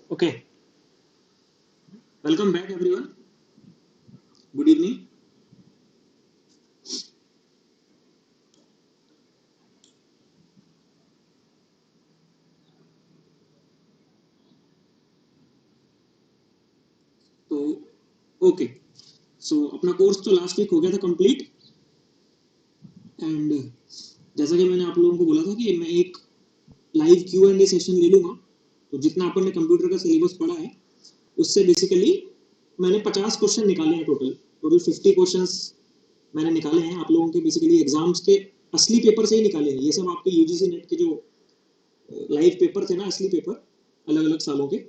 Okay, welcome back everyone. Good evening. तो okay, सो अपना course तो लास्ट वीक हो गया था कंप्लीट एंड जैसा कि मैंने आप लोगों को बोला था कि मैं एक live Q and A session ले लूंगा। तो जितना अपन ने कंप्यूटर का सिलेबस पढ़ा है उससे बेसिकली मैंने 50 क्वेश्चन निकाले हैं। टोटल टोटल 50 क्वेश्चंस मैंने निकाले हैं आप लोगों के बेसिकली एग्जाम्स के असली पेपर से ही निकाले हैं। ये सब आपके यूजीसी नेट के जो लाइव पेपर थे ना, असली पेपर अलग अलग सालों के,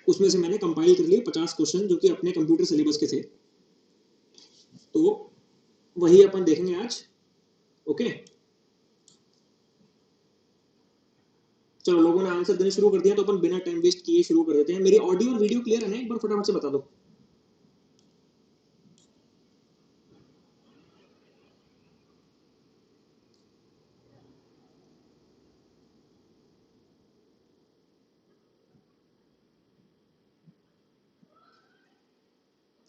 उसमें से मैंने कंपाइल कर लिए 50 क्वेश्चन जो कि अपने कंप्यूटर सिलेबस के थे। तो वही अपन देखेंगे आज। ओके, चलो लोगों ने आंसर देना शुरू कर दिया तो अपन बिना टाइम वेस्ट किए शुरू कर देते हैं। मेरी ऑडियो और वीडियो क्लियर है ना? एक बार फटाफट से बता दो।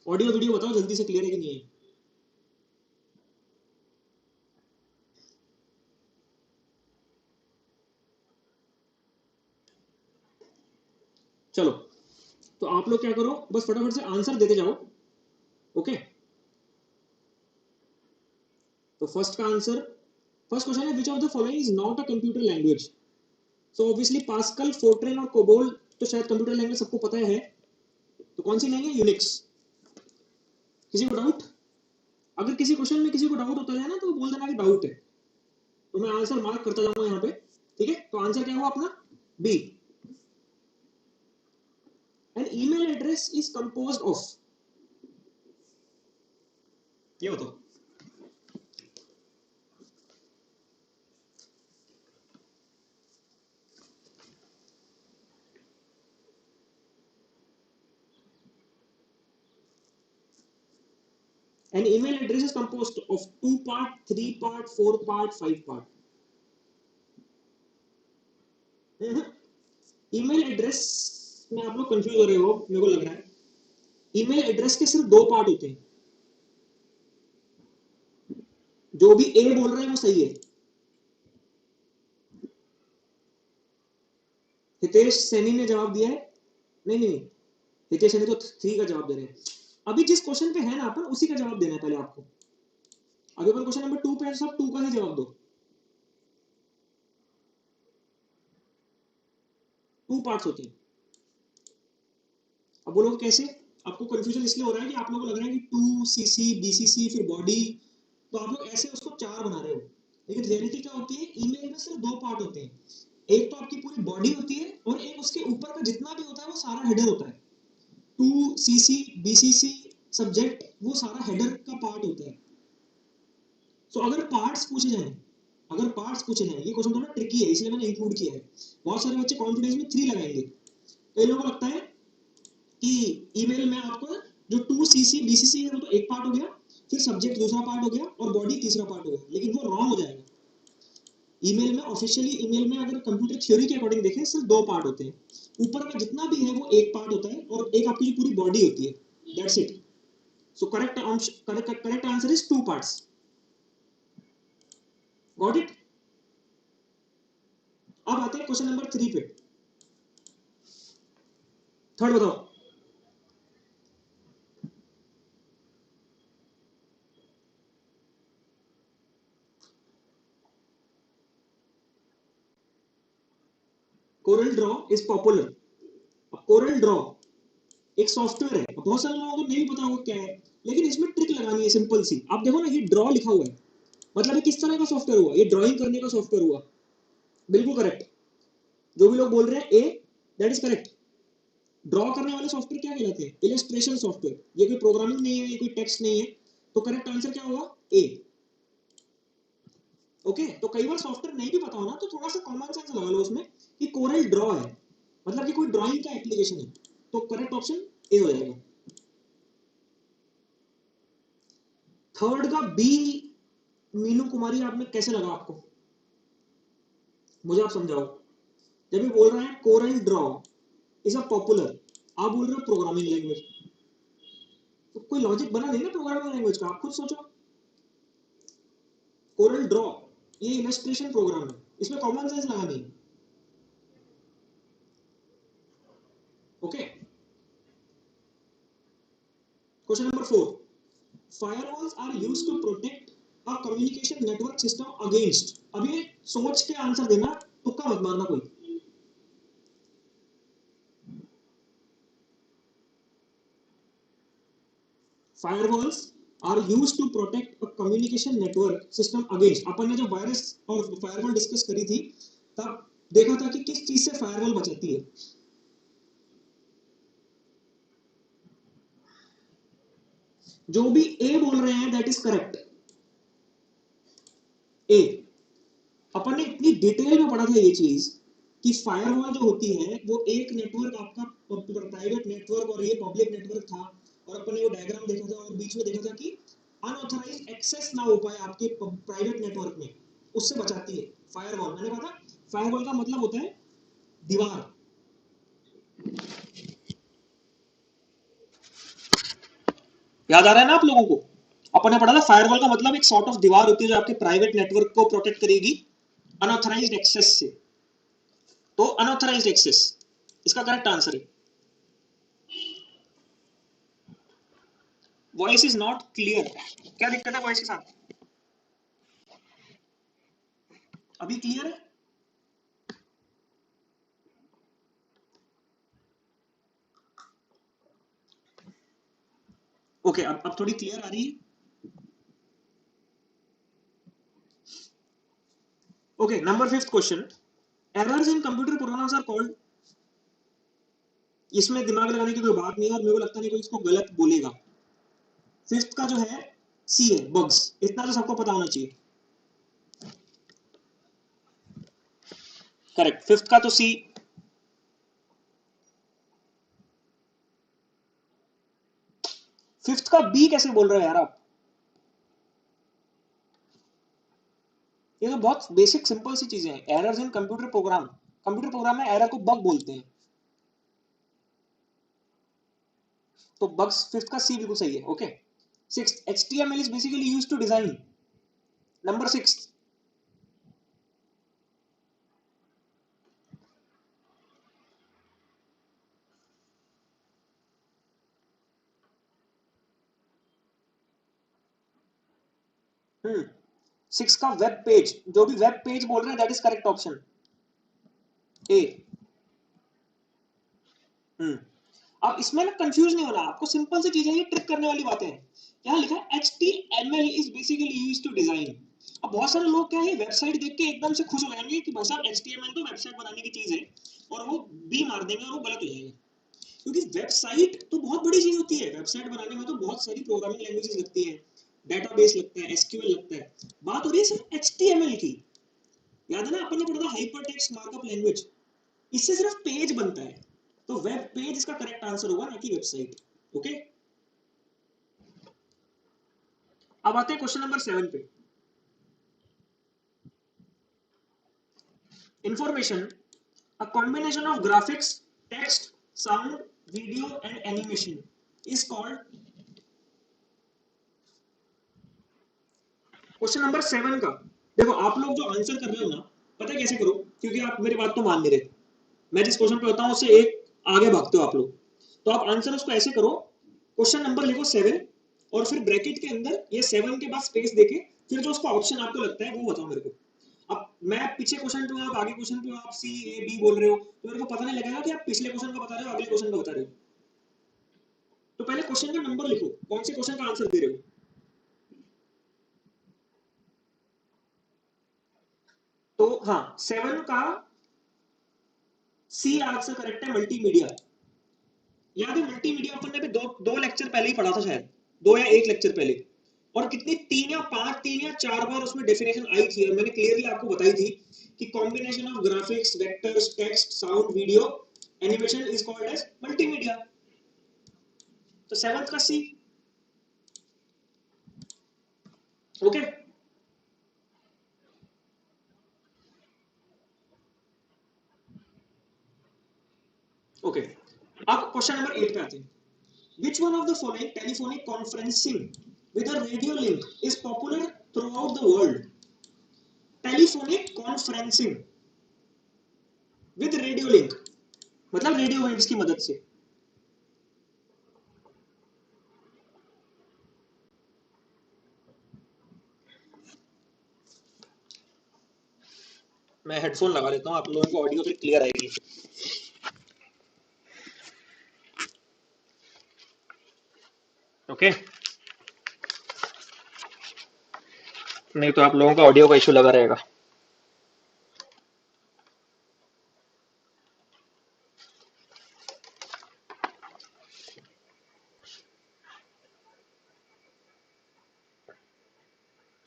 ऑडियो वीडियो बताओ जल्दी से, क्लियर है कि नहीं है? चलो, तो आप लोग क्या करो, बस फटाफट से आंसर देते जाओ। ओके, तो फर्स्ट का आंसर, फर्स्ट क्वेश्चन है which of the following is not a computer language. So obviously pascal, Fortran और कोबोल तो शायद कंप्यूटर लैंग्वेज सबको पता है। तो कौन सी नहीं है? यूनिक्स। किसी को डाउट? अगर किसी क्वेश्चन में किसी को डाउट होता है ना तो बोल देना कि डाउट है, तो मैं आंसर मार्क करता जाऊंगा यहाँ पे। ठीक है, तो आंसर क्या हुआ अपना? B. An email address is composed of, ये बताओ। An email address is composed of 2 part, 3 part, 4 part, 5 part. Email address में आप लोग कंफ्यूज हो रहे हो, मेरे को लग रहा है। ईमेल एड्रेस के सिर्फ 2 पार्ट होते हैं। जो भी ए बोल रहे हैं वो सही है। हितेश सैनी ने जवाब दिया है। नहीं नहीं, हितेश सैनी तो 3 का जवाब दे रहे हैं। अभी जिस क्वेश्चन पे है ना अपन, उसी का जवाब देना है पहले आपको। अभी अपन क्वेश्चन नंबर 2 पे है, सब 2 का ही जवाब दो। 2 पार्ट्स होते हैं। अब बोलोगे कैसे? आपको कंफ्यूजन इसलिए हो रहा है कि आप लोगों को लग रहा है कि 2 सीसी बीसीसी फिर बॉडी, तो आप लोग ऐसे उसको 4 बना रहे हो। लेकिन रियलिटी क्या होती है, ईमेल में सिर्फ 2 पार्ट होते हैं। एक तो आपकी पूरी बॉडी होती है और एक उसके ऊपर का जितना भी होता है वो सारा हेडर होता है। 2 सीसी बीसीसी सब्जेक्ट, वो सारा हेडर का पार्ट होता है। सो अगर पार्ट्स पूछे जाए, अगर पार्ट्स पूछे जाए, ये क्वेश्चन थोड़ा ट्रिकी है इसलिए मैंने इंक्लूड किया है। बहुत सारे बच्चे कॉन्फिडेंस में 3 लगाएंगे। कई लोगों को लगता है कि ईमेल में आपको जो 2 सीसी बीसीसी है वो तो एक पार्ट हो गया, फिर सब्जेक्ट दूसरा पार्ट हो गया और बॉडी तीसरा पार्ट हो गया, लेकिन वो रॉन्ग हो जाएगा। ईमेल में ऑफिशियली, ईमेल में अगर कंप्यूटर थ्योरी के अकॉर्डिंग देखें सिर्फ 2 पार्ट होते हैं। ऊपर का जितना भी है वो एक पार्ट होता है और एक आपकी जो पूरी बॉडी होती है, that's it. So correct answer is 2 parts. Got it? अब आते हैं क्वेश्चन नंबर 3 पे। थर्ड बताओ। Corel Draw is popular. अब कोरल ड्रॉ एक सॉफ्टवेयर है, बहुत सारे लोगों को नहीं पता होगा क्या है, लेकिन इसमें ट्रिक लगानी है सिंपल सी। आप देखो ना, ये ड्रॉ लिखा हुआ है, मतलब ये किस तरह का सॉफ्टवेयर हुआ? ये ड्राइंग करने का सॉफ्टवेयर हुआ। बिल्कुल करेक्ट। जो भी लोग बोल रहे हैं ए, दैट इज करेक्ट। ड्रॉ करने वाले सॉफ्टवेयर क्या कहलाते हैं? Illustration software. ये कोई प्रोग्रामिंग नहीं है, ये कोई टेक्स्ट नहीं है। तो करेक्ट आंसर क्या होगा? ए। ओके, तो कई बार सॉफ्टवेयर नहीं भी पता हो ना तो थोड़ा सा कॉमन सेंस लगा लो उसमें कि कोरल ड्रॉ है, मतलब कि कोई ड्राइंग का एप्लीकेशन है। तो करेक्ट ऑप्शन ए हो जाएगा। थर्ड का बी, मीनू कुमारी, आपने कैसे लगा आपको? मुझे आप समझाओ। जब भी बोल रहे हैं Corel Draw, is a popular, आप बोल रहे हो प्रोग्रामिंग लैंग्वेज, तो कोई लॉजिक बना नहीं ना प्रोग्रामिंग लैंग्वेज का, आप खुद सोचो। कोरल ड्रॉ ये इलस्ट्रेशन प्रोग्राम है, इसमें कॉमन सेंस लगा नहीं। Okay, question number 4, firewalls are used to protect a communication network system against, अब ये सोच के आंसर देना, तुक्का मत मारना कोई। firewalls are used to protect a communication network system against, अपन ने जब वायरस और फायरवॉल डिस्कस करी थी तब देखा था कि किस चीज से फायरवॉल बचाती है। जो भी ए बोल रहे हैं दैट इज करेक्ट, ए। अपन ने इतनी डिटेल में पढ़ा था ये चीज कि फायरवॉल जो होती है वो एक नेटवर्क आपका प्राइवेट नेटवर्क और ये पब्लिक नेटवर्क था, और अपन ने वो डायग्राम देखा था और बीच में देखा था कि अनऑथराइज्ड एक्सेस ना हो पाए आपके प्राइवेट नेटवर्क में, उससे बचाती है फायरवॉल। मैंने कहा था फायरवॉल का मतलब होता है दीवार। याद आ रहा है ना आप लोगों को, अपन ने पढ़ा था फायरवॉल का मतलब एक सॉर्ट ऑफ दीवार होती है जो आपके प्राइवेट नेटवर्क को प्रोटेक्ट करेगी अनऑथराइज्ड एक्सेस से। तो अनऑथराइज्ड एक्सेस इसका करेक्ट आंसर है। वॉइस इज नॉट क्लियर, क्या दिक्कत है वॉइस के साथ? अभी क्लियर है? ओके, अब थोड़ी क्लियर आ रही है। Okay, number 5th question, errors in computer programs are called, इसमें दिमाग लगाने की कोई बात नहीं है और मेरे को लगता नहीं कोई इसको गलत बोलेगा। 5th का जो है सी है, बग्स, इतना तो सबको पता होना चाहिए। करेक्ट, 5th का तो सी। 5th का बी कैसे बोल रहे हो यार आप? ये तो बहुत बेसिक सिंपल सी चीजें हैं, errors in computer program, computer program में एरर को बग बोलते हैं, तो बग्स 5th का सी बिल्कुल सही है। Okay, 6th, HTML is basically used to design, number 6। 6 का वेब पेज, जो भी वेब पेज बोल रहे हैं that is correct option A. अब इसमें ना कंफ्यूज नहीं होना आपको, सिंपल सी चीज है, ये ट्रिक करने वाली बातें हैं। यहाँ लिखा है HTML is basically used to design. अब बहुत सारे लोग क्या है वेबसाइट देख के एकदम से खुश हो जाएंगे कि भाई साहब HTML तो वेबसाइट बनाने की चीज है, और वो बी मार देंगे और वो गलत हो जाएगा। क्योंकि वेबसाइट तो बहुत बड़ी चीज होती है, वेबसाइट बनाने में तो बहुत सारी प्रोग्रामिंग लैंग्वेजेस लगती है, डेटाबेस लगता है, SQL लगता है। बात हो रही है सिर्फ HTML की। याद है ना अपन ने पढ़ा था हाइपर टेक्स्ट मार्कअप लैंग्वेज, इससे सिर्फ पेज बनता है, तो वेब पेज इसका करेक्ट आंसर होगा, ना कि वेबसाइट। ओके, अब आते हैं क्वेश्चन नंबर 7 पे। Information, a combination of graphics, text, sound, video and animation is called. Question number 7 का, देखो आप लोग जो आंसर कर रहे हो ना, पता है कैसे करो, क्योंकि आप मेरी बात तो मान नहीं रहे, मैं जिस क्वेश्चन पे होता हूँ उससे एक आगे भागते हो आप लोग, तो आप आंसर उसको ऐसे करो, क्वेश्चन नंबर लिखो 7 और फिर ब्रैकेट के अंदर ये 7 के बाद स्पेस देके फिर जो उसका ऑप्शन आपको लगता है वो बताओ मेरे को। अब मैं पीछे क्वेश्चन पे हूँ, आप आगे क्वेश्चन पे हो, आप सी ए बी बोल रहे हो, तो मेरे को पता नहीं लगेगा कि आप पिछले क्वेश्चन का बता रहे हो अगले क्वेश्चन का बता रहे हो। तो पहले क्वेश्चन का नंबर लिखो, कौन से क्वेश्चन का आंसर दे रहे हो। तो हाँ, 7 का सी आंसर करेक्ट है, मल्टीमीडिया। याद है मल्टीमीडिया अपन ने भी दो लेक्चर पहले ही पढ़ा था शायद, दो या एक लेक्चर पहले, और कितनी 3 या 4 बार उसमें डेफिनेशन आई थी और मैंने क्लियरली आपको बताई थी कि combination of graphics, vectors, text, sound, video, animation is called as multimedia. तो 7th का सी। ओके, ओके, अब क्वेश्चन नंबर 8 पे आते हैं. Which one of the following telephonic conferencing with a radio link is popular throughout the world? Telephonic conferencing with radio link, मतलब radio waves की मदद से. मैं हेडफोन लगा लेता हूँ, आप लोगों को ऑडियो फिर क्लियर आएगी. ओके, नहीं तो आप लोगों का ऑडियो का इशू लगा रहेगा.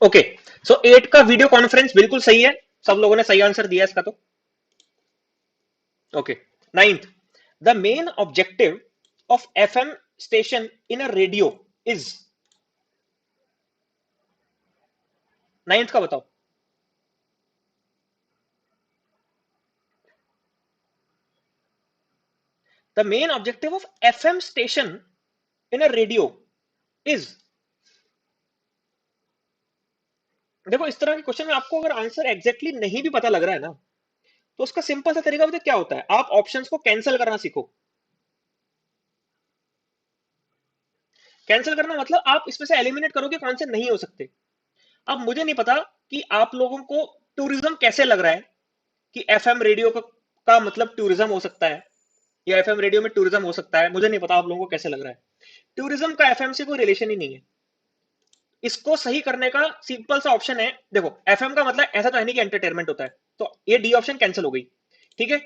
ओके, सो 8 का वीडियो कॉन्फ्रेंस बिल्कुल सही है, सब लोगों ने सही आंसर दिया इसका. तो okay, 9th, the main objective of FM station in a radio is. 9th का बताओ. The main objective of FM station in a radio is. देखो, इस तरह के क्वेश्चन में आपको अगर आंसर एग्जैक्टली नहीं भी पता लग रहा है ना, तो उसका सिंपल सा तरीका बताए क्या होता है, आप ऑप्शंस को कैंसिल करना सीखो. कैंसिल करना मतलब आप इसमें से एलिमिनेट करोगे कौन से नहीं हो सकते. अब मुझे नहीं पता कि आप लोगों को टूरिज्म कैसे लग रहा है, कि एफएम रेडियो का मतलब टूरिज्म हो सकता है, या एफएम रेडियो में टूरिज्म हो सकता है. मुझे नहीं पता आप लोगों को कैसे लग रहा है. टूरिज्म का एफएम से कोई रिलेशन ही नहीं है. इसको सही करने का सिंपल सा ऑप्शन है. देखो, एफएम का मतलब ऐसा तो है नहीं कि एंटरटेनमेंट होता है, तो ये डी ऑप्शन कैंसिल हो गई. ठीक है,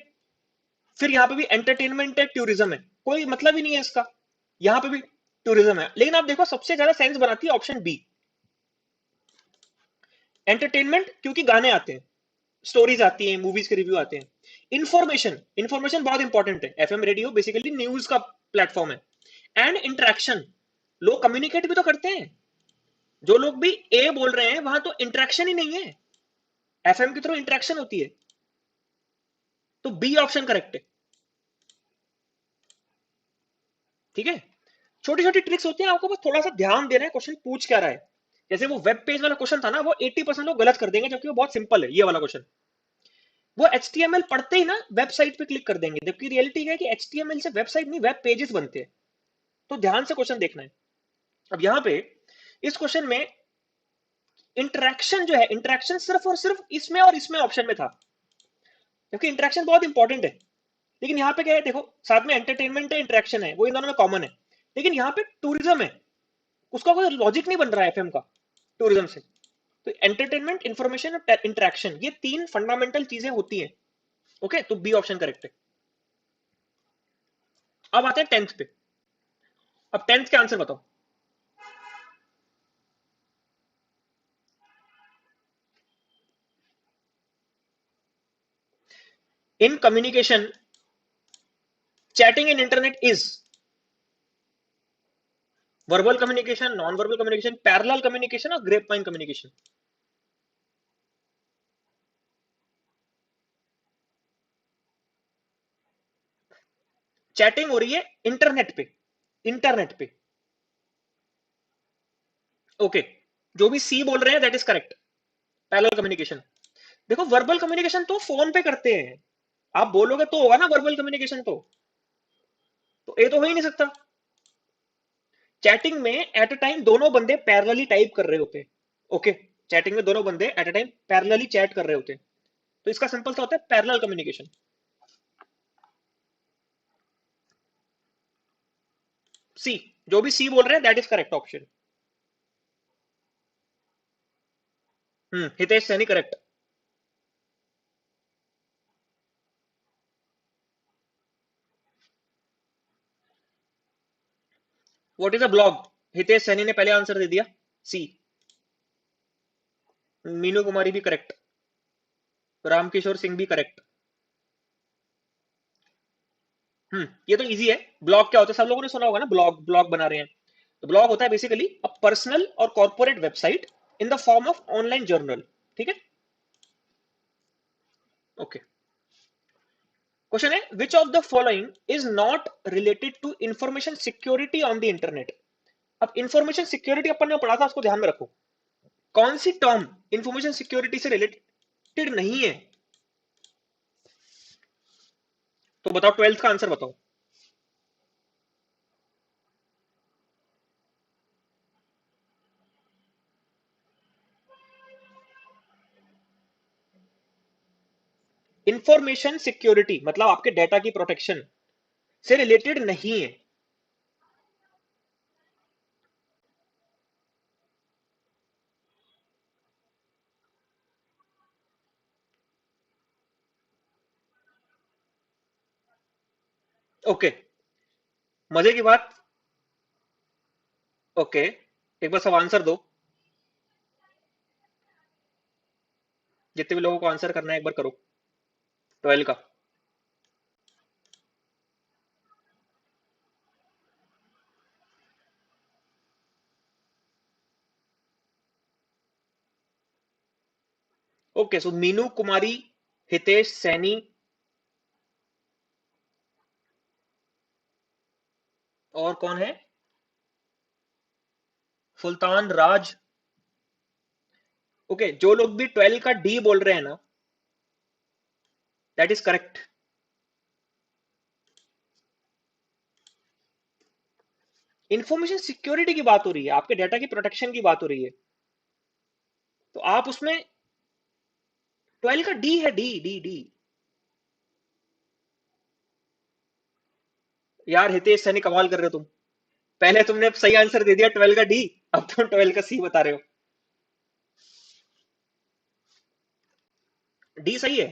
फिर यहाँ पे भी एंटरटेनमेंट है, टूरिज्म है, कोई मतलब ही नहीं है इसका. यहाँ पे भी टूरिज्म है, लेकिन आप देखो सबसे ज्यादा सेंस बनाती है ऑप्शन बी, एंटरटेनमेंट, क्योंकि गाने आते हैं, स्टोरीज आती हैं, मूवीज के रिव्यू आते हैं. इंफॉर्मेशन, इंफॉर्मेशन बहुत इंपॉर्टेंट है. एफएम रेडियो बेसिकली न्यूज का प्लेटफॉर्म है. एंड इंटरेक्शन, लोग कम्युनिकेट भी तो करते हैं. जो लोग भी ए बोल रहे हैं वहां तो इंटरेक्शन ही नहीं है, एफएम के थ्रू इंटरेक्शन होती है. तो बी ऑप्शन करेक्ट है. ठीक है, छोटी छोटी ट्रिक्स होती हैं, आपको बस थोड़ा सा ध्यान देना है क्वेश्चन पूछ क्या रहा है. जैसे वो वेब पेज वाला क्वेश्चन था ना, वो 80% लोग गलत कर देंगे, जबकि वो बहुत सिंपल है. ये वाला क्वेश्चन, वो HTML पढ़ते ही ना वेबसाइट पे क्लिक कर देंगे, जबकि रियलिटी है कि HTML से वेबसाइट नहीं, वेब पेजेस बनते हैं. तो ध्यान से क्वेश्चन देखना है. अब यहाँ पे इस क्वेश्चन में इंटरेक्शन जो है, इंटरेक्शन सिर्फ और सिर्फ इसमें और इसमें ऑप्शन में था, क्योंकि इंटरेक्शन बहुत इंपॉर्टेंट है. लेकिन यहाँ पे क्या है, देखो साथ में एंटरटेनमेंट है, इंटरेक्शन है, वो इन दोनों में कॉमन है. लेकिन यहाँ पे टूरिज्म है, उसका कोई लॉजिक नहीं बन रहा है एफएम का टूरिज्म से. तो एंटरटेनमेंट, इंफॉर्मेशन और इंटरेक्शन, ये तीन फंडामेंटल चीजें होती हैं. ओके, तो बी ऑप्शन करेक्ट है. अब आते हैं 10th पे. अब 10th के आंसर बताओ. In communication, chatting in internet is verbal communication, non verbal communication, parallel communication और ग्रेपवाइन कम्युनिकेशन. चैटिंग हो रही है इंटरनेट पे, इंटरनेट पे. ओके, जो भी सी बोल रहे हैं that is correct, parallel communication. देखो, वर्बल कम्युनिकेशन तो फोन पे करते हैं, आप बोलोगे तो होगा ना वर्बल कम्युनिकेशन. तो ये तो हो ही नहीं सकता. चैटिंग में एट अ टाइम दोनों बंदे पैरेलली टाइप कर रहे होते हैं. ओके, चैटिंग में दोनों बंदे at a time parallelly chat कर रहे होते हैं, तो इसका सिंपल सा होता है पैरेलल कम्युनिकेशन. सी, जो भी सी बोल रहे हैं that is correct option. Hitesh Saini correct. What is a blog, Hitesh Saini ने पहले आंसर दे दिया, सी. मीनू कुमारी भी करेक्ट, रामकिशोर सिंह भी करेक्ट. ये तो इजी है. ब्लॉग क्या होता है, सब लोगों ने सुना होगा ना, ब्लॉग, ब्लॉग बना रहे हैं. तो ब्लॉग होता है बेसिकली अ पर्सनल और corporate website in the form of online journal. ठीक है, ओके. क्वेश्चन है which of the following is not related to information security on the internet. अब इंफॉर्मेशन सिक्योरिटी अपन ने पढ़ा था, उसको ध्यान में रखो। कौन सी टर्म इंफॉर्मेशन सिक्योरिटी से रिलेटेड नहीं है? तो बताओ, 12th का आंसर बताओ। इंफॉर्मेशन सिक्योरिटी मतलब आपके डेटा की प्रोटेक्शन से रिलेटेड नहीं है। ओके, मजे की बात। ओके, एक बार सब आंसर दो। जितने भी लोगों को आंसर करना है एक बार करो 12 का। ओके, सो मीनू कुमारी, हितेश सैनी, और कौन है? सुल्तान राज। ओके, जो लोग भी 12 का डी बोल रहे हैं ना, that is correct. Information security की बात हो रही है, आपके डेटा की प्रोटेक्शन की बात हो रही है, तो आप उसमें 12 का डी है, डी डी डी। यार हितेश सैनी, कमाल कर रहे हो तुम। पहले तुमने सही आंसर दे दिया 12 का डी, अब तुम 12 का सी बता रहे हो। डी सही है।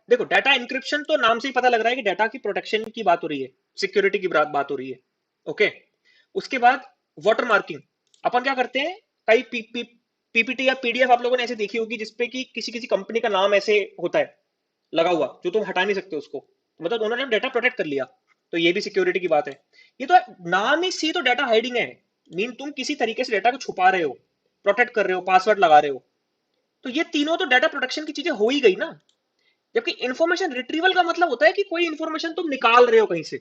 देखो, डाटा इंक्रिप्शन तो नाम से ही पता लग रहा है कि डाटा की प्रोटेक्शन की बात हो रही है, सिक्योरिटी की बात हो रही है। ओके, उसके बाद वाटर मार्किंग। अपन क्या करते हैं, कई पीपीटी या पीडीएफ आप लोगों ने ऐसे देखी होगी जिसपे कि किसी किसी कंपनी का नाम ऐसे होता है लगा हुआ, जो तुम हटा नहीं सकते उसको, मतलब उन्होंने डाटा प्रोटेक्ट कर लिया। तो ये भी सिक्योरिटी की बात है। ये तो नाम ही सी तो डाटा हाइडिंग है। मीन तुम किसी तरीके से डाटा को छुपा रहे हो, प्रोटेक्ट कर रहे हो, पासवर्ड लगा रहे हो। तो ये तीनों तो डाटा प्रोटेक्शन की चीजें हो ही गई ना। जबकि इंफॉर्मेशन रिट्रीवल का मतलब होता है कि कोई इंफॉर्मेशन तुम निकाल रहे हो कहीं से।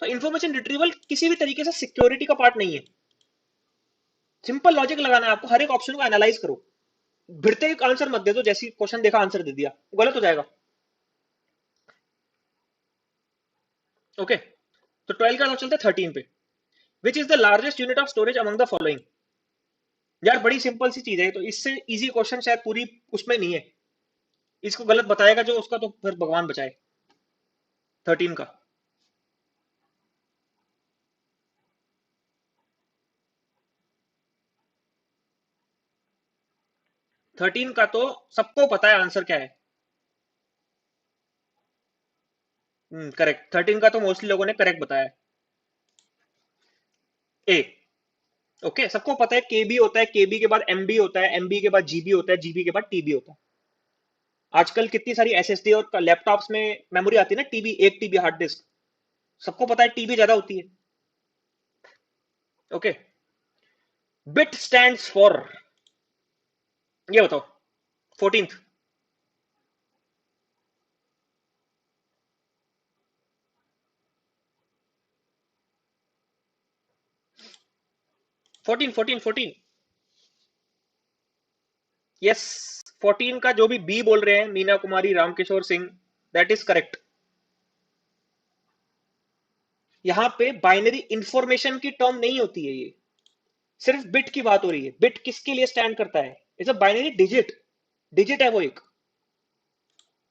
तो इंफॉर्मेशन रिट्रीवल किसी भी तरीके से सिक्योरिटी का पार्ट नहीं है। सिंपल लॉजिक लगाना है आपको, हर एक ऑप्शन को एनालाइज करो। भिड़ते ही आंसर मत दे दो, जैसी क्वेश्चन देखा आंसर दे दिया, गलत हो जाएगा। ओके, तो 12 का चलते 13 पे। Which is the largest unit of storage among the following. यार बड़ी सिंपल सी चीज है, तो इससे इजी क्वेश्चन शायद पूरी उसमें नहीं है। इसको गलत बताएगा जो, उसका तो फिर भगवान बचाए। 13 का। 13 का तो सबको पता है आंसर क्या है। करेक्ट, 13 का तो मोस्टली लोगों ने करेक्ट बताया है। ए। ओके, सबको पता है केबी होता है, केबी के बाद एमबी होता है, एमबी के बाद जीबी होता है, जीबी के बाद टीबी होता है। आजकल कितनी सारी एसएसडी और लैपटॉप्स में मेमोरी आती है ना, टीबी, 1 टीबी हार्ड डिस्क। सबको पता है टीबी ज्यादा होती है। ओके, बिट स्टैंड फॉर, ये बताओ। 14th। 14 यस। 14 का जो भी बी बोल रहे हैं, Meena Kumari, Ramkishore Singh, that is correct. यहां पे बाइनरी इंफॉर्मेशन की टर्म नहीं होती है ये, सिर्फ बिट की बात हो रही है। बिट किसके लिए स्टैंड करता है? It's a binary digit. Digit है वो एक।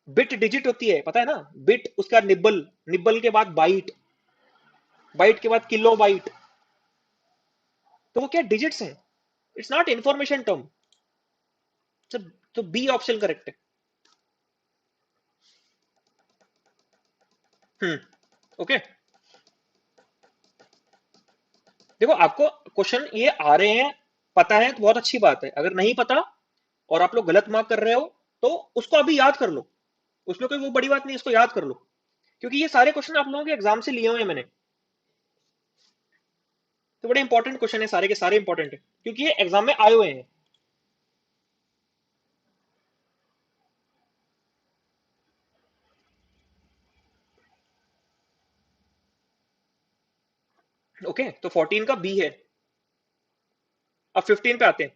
बिट डिजिट होती है, पता है ना। बिट, उसका निब्बल, निब्बल के बाद बाइट, बाइट के बाद किलो बाइट। तो वो क्या डिजिट्स है, इट्स नॉट इंफॉर्मेशन टर्म। तो बी ऑप्शन करेक्ट है। ओके, देखो आपको क्वेश्चन ये आ रहे हैं, पता है तो बहुत अच्छी बात है। अगर नहीं पता और आप लोग गलत मार्क कर रहे हो, तो उसको अभी याद कर लो। उसमें कोई वो बड़ी बात नहीं, इसको याद कर लो। क्योंकि ये सारे क्वेश्चन आप लोगों के एग्जाम से लिए हुए हैं मैंने। तो बड़े इंपॉर्टेंट क्वेश्चन है, सारे के सारे इंपॉर्टेंट है, क्योंकि ये एग्जाम में आए हुए हैं। ओके, तो 14 का बी है। अब 15 पे आते हैं।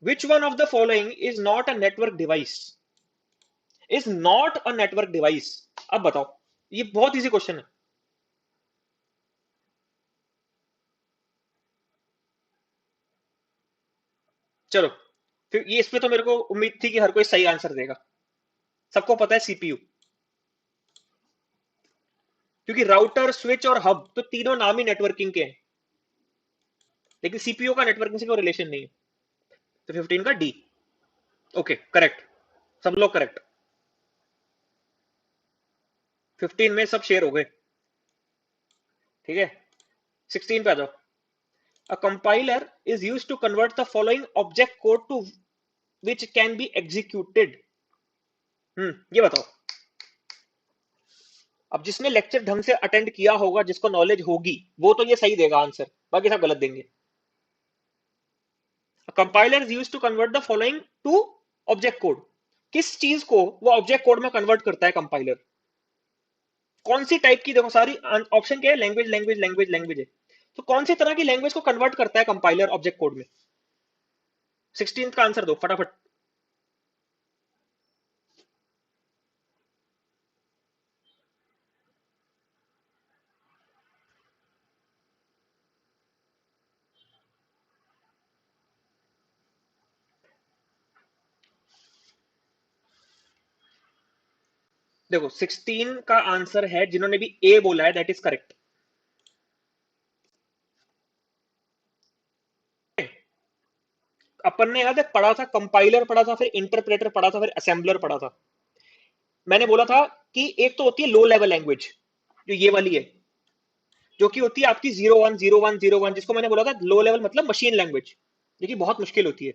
विच one of the following is not a network device? Is not a network device. अब बताओ, ये बहुत इजी क्वेश्चन है। चलो, फिर ये इसमें तो मेरे को उम्मीद थी कि हर कोई सही आंसर देगा। सबको पता है सीपीयू, क्योंकि राउटर, स्विच और हब तो तीनों नाम ही नेटवर्किंग के हैं, लेकिन सीपीयू का नेटवर्किंग से कोई रिलेशन नहीं है। तो 15 का डी। Okay, correct. सब लोग करेक्ट। 15 में सब शेयर हो गए। ठीक है, 16 पे आ जाओ। A compiler is used to convert the following object code to which can be executed. ये बताओ। अब जिसने लेक्चर ढंग से अटेंड किया होगा, जिसको नॉलेज होगी, वो तो ये सही देगा आंसर, बाकी सब गलत देंगे। A compiler is used to convert the following to object code. किस चीज को वो ऑब्जेक्ट कोड में कन्वर्ट करता है कंपाइलर? कौन सी टाइप की? देखो सारी ऑप्शन क्या है, लैंग्वेज लैंग्वेज लैंग्वेज लैंग्वेज है। तो कौन सी तरह की लैंग्वेज को कन्वर्ट करता है कंपाइलर ऑब्जेक्ट कोड में? 16 का आंसर दो फटाफट। देखो 16 का आंसर है, जिन्होंने भी ए बोला है दैट इज करेक्ट। अपन ने याद है पढ़ा था, कंपाइलर पढ़ा था, फिर इंटरप्रेटर पढ़ा था, फिर असेंबलर पढ़ा था। मैंने बोला था कि एक तो होती है लो लेवल लैंग्वेज, जो ये वाली है, जो कि होती है आपकी 010101, जिसको मैंने बोला था लो लेवल मतलब मशीन लैंग्वेज, जो कि बहुत मुश्किल होती है।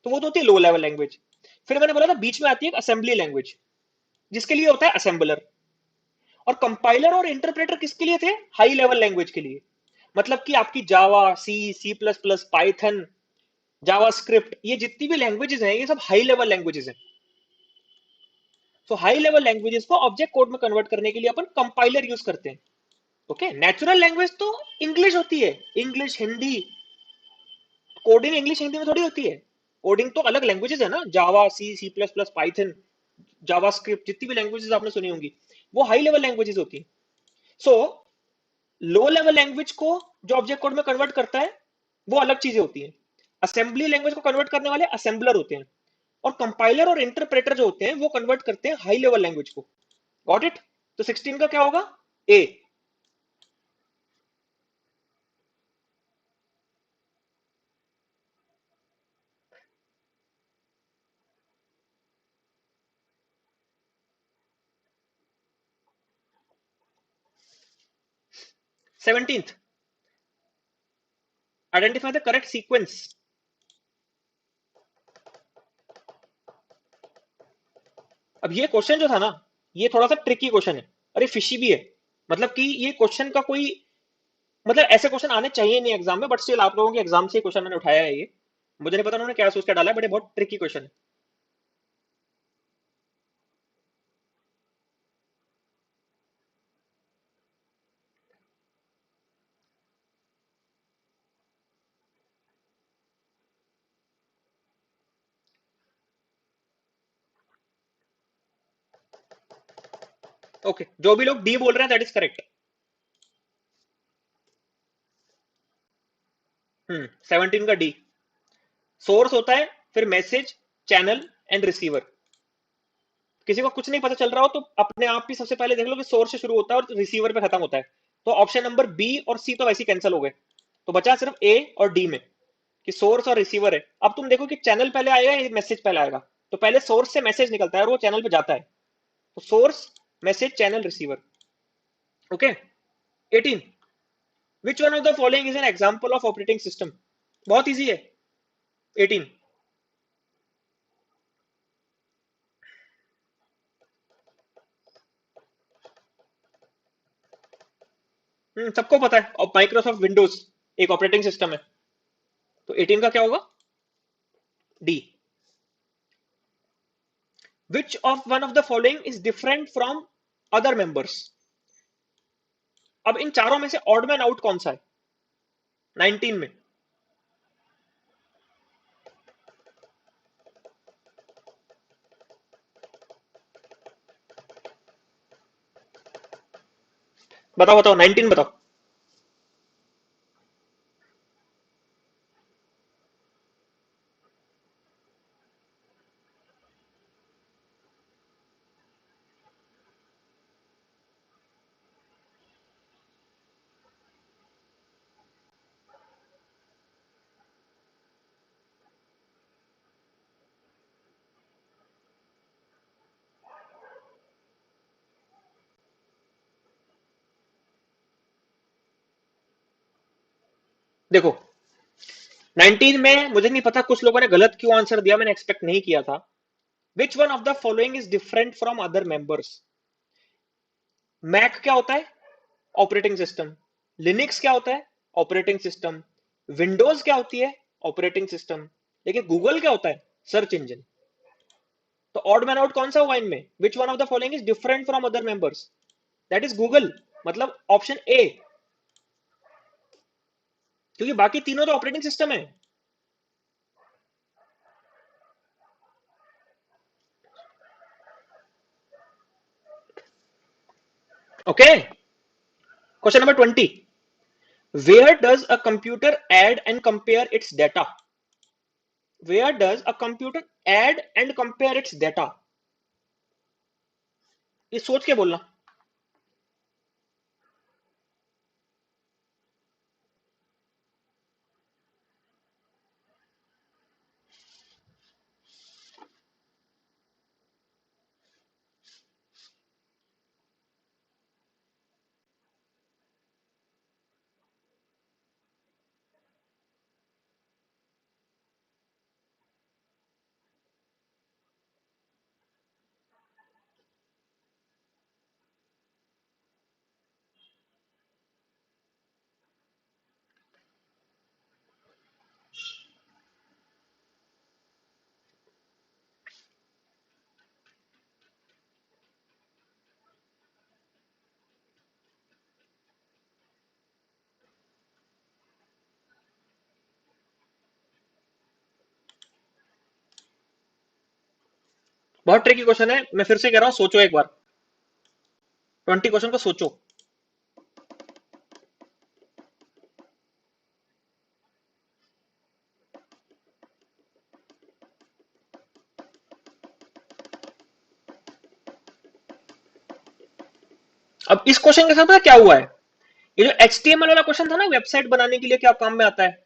तो वो तो होती है लो लेवल लैंग्वेज। फिर मैंने बोला था बीच में आती है असेंबली लैंग्वेज, जिसके लिए होता है असेंबलर। और कंपाइलर और इंटरप्रेटर किसके लिए थे? हाई लेवल लैंग्वेज के लिए। मतलब कि आपकी Java, C, C plus plus, Python, JavaScript, ये जितनी भी लैंग्वेजेस हैं, ये सब हाई लेवल लैंग्वेजेस हैं। सो हाई लेवल लैंग्वेजेस को ऑब्जेक्ट कोड में कन्वर्ट करने के लिए अपन कंपाइलर यूज करते हैं। ओके, नेचुरल लैंग्वेज तो इंग्लिश होती है, English, Hindi. Coding English Hindi में थोड़ी होती है। कोडिंग तो अलग लैंग्वेजेस है ना, Java, C, C plus plus, Python, JavaScript, जितनी भी लैंग्वेजेस आपने सुनी होंगी, वो हाई लेवल लैंग्वेजेस होती है। सो लो लेवल लैंग्वेज को जो ऑब्जेक्ट कोड में कन्वर्ट करता है, वो अलग चीजें होती हैं। असेंबली लैंग्वेज को कन्वर्ट करने वाले असेंबलर होते हैं, और कंपाइलर और इंटरप्रेटर जो होते हैं वो कन्वर्ट करते हैं हाई लेवल लैंग्वेज को। Got it? तो 16 का क्या होगा? ए। 17th, identify the correct sequence. अब ये क्वेश्चन जो था ना, ये थोड़ा सा ट्रिकी क्वेश्चन है, अरे फिशी भी है। मतलब कि ये क्वेश्चन का कोई मतलब ऐसे क्वेश्चन आने चाहिए नहीं एग्जाम में, बट स्टिल आप लोगों के एग्जाम से क्वेश्चन मैंने उठाया है ये। मुझे नहीं पता उन्होंने क्या सोच के डाला है, बट ये बहुत ट्रिकी क्वेश्चन है। ओके, जो भी लोग डी बोल रहे हैं दैट इज करेक्ट। 17 का डी। सोर्स होता है, फिर मैसेज, चैनल एंड रिसीवर। किसी को कुछ नहीं पता चल रहा हो तो अपने आप ही सबसे पहले देख लो कि सोर्स से शुरू होता है और रिसीवर पे खत्म होता है। तो ऑप्शन नंबर बी और सी तो वैसे ही कैंसिल हो गए, तो बचा सिर्फ ए और डी में, कि सोर्स और रिसीवर है। अब तुम देखो कि चैनल पहले आएगा या मैसेज पहले आएगा। तो पहले सोर्स से मैसेज निकलता है और वो चैनल पे जाता है। तो source, message, channel, receiver. Okay. 18, which one of the following is an example of operating system? बहुत इजी है। 18। सबको पता है, और माइक्रोसॉफ्ट विंडोज एक ऑपरेटिंग सिस्टम है। तो 18 का क्या होगा? D. Which of one of the following is different from other members? अब इन चारों में से ऑड मैन आउट कौन सा है? 19 में। बताओ बताओ 19 बताओ। देखो 19 में मुझे नहीं पता कुछ लोगों ने गलत क्यों आंसर दिया, मैंने एक्सपेक्ट नहीं किया था। Which one of the following is different from other members. Mac क्या होता है? Operating system. लिनक्स क्या होता है? Operating system. विंडोज क्या होती है? Operating system. लेकिन गूगल क्या होता है? Search engine. तो ऑड मैन आउट कौन सा हुआ इनमें? Which one of the following is different from other members? That is Google, मतलब ऑप्शन ए, क्योंकि बाकी तीनों तो ऑपरेटिंग सिस्टम है। Okay, question number 20। Where does a computer add and compare its data? Where does a computer add and compare its data? ये सोच के बोलना। बहुत ट्रिकी क्वेश्चन है, मैं फिर से कह रहा हूं, सोचो एक बार। 20 क्वेश्चन को सोचो। अब इस क्वेश्चन के साथ पता क्या हुआ है? ये जो HTML वाला क्वेश्चन था ना, वेबसाइट बनाने के लिए क्या काम में आता है,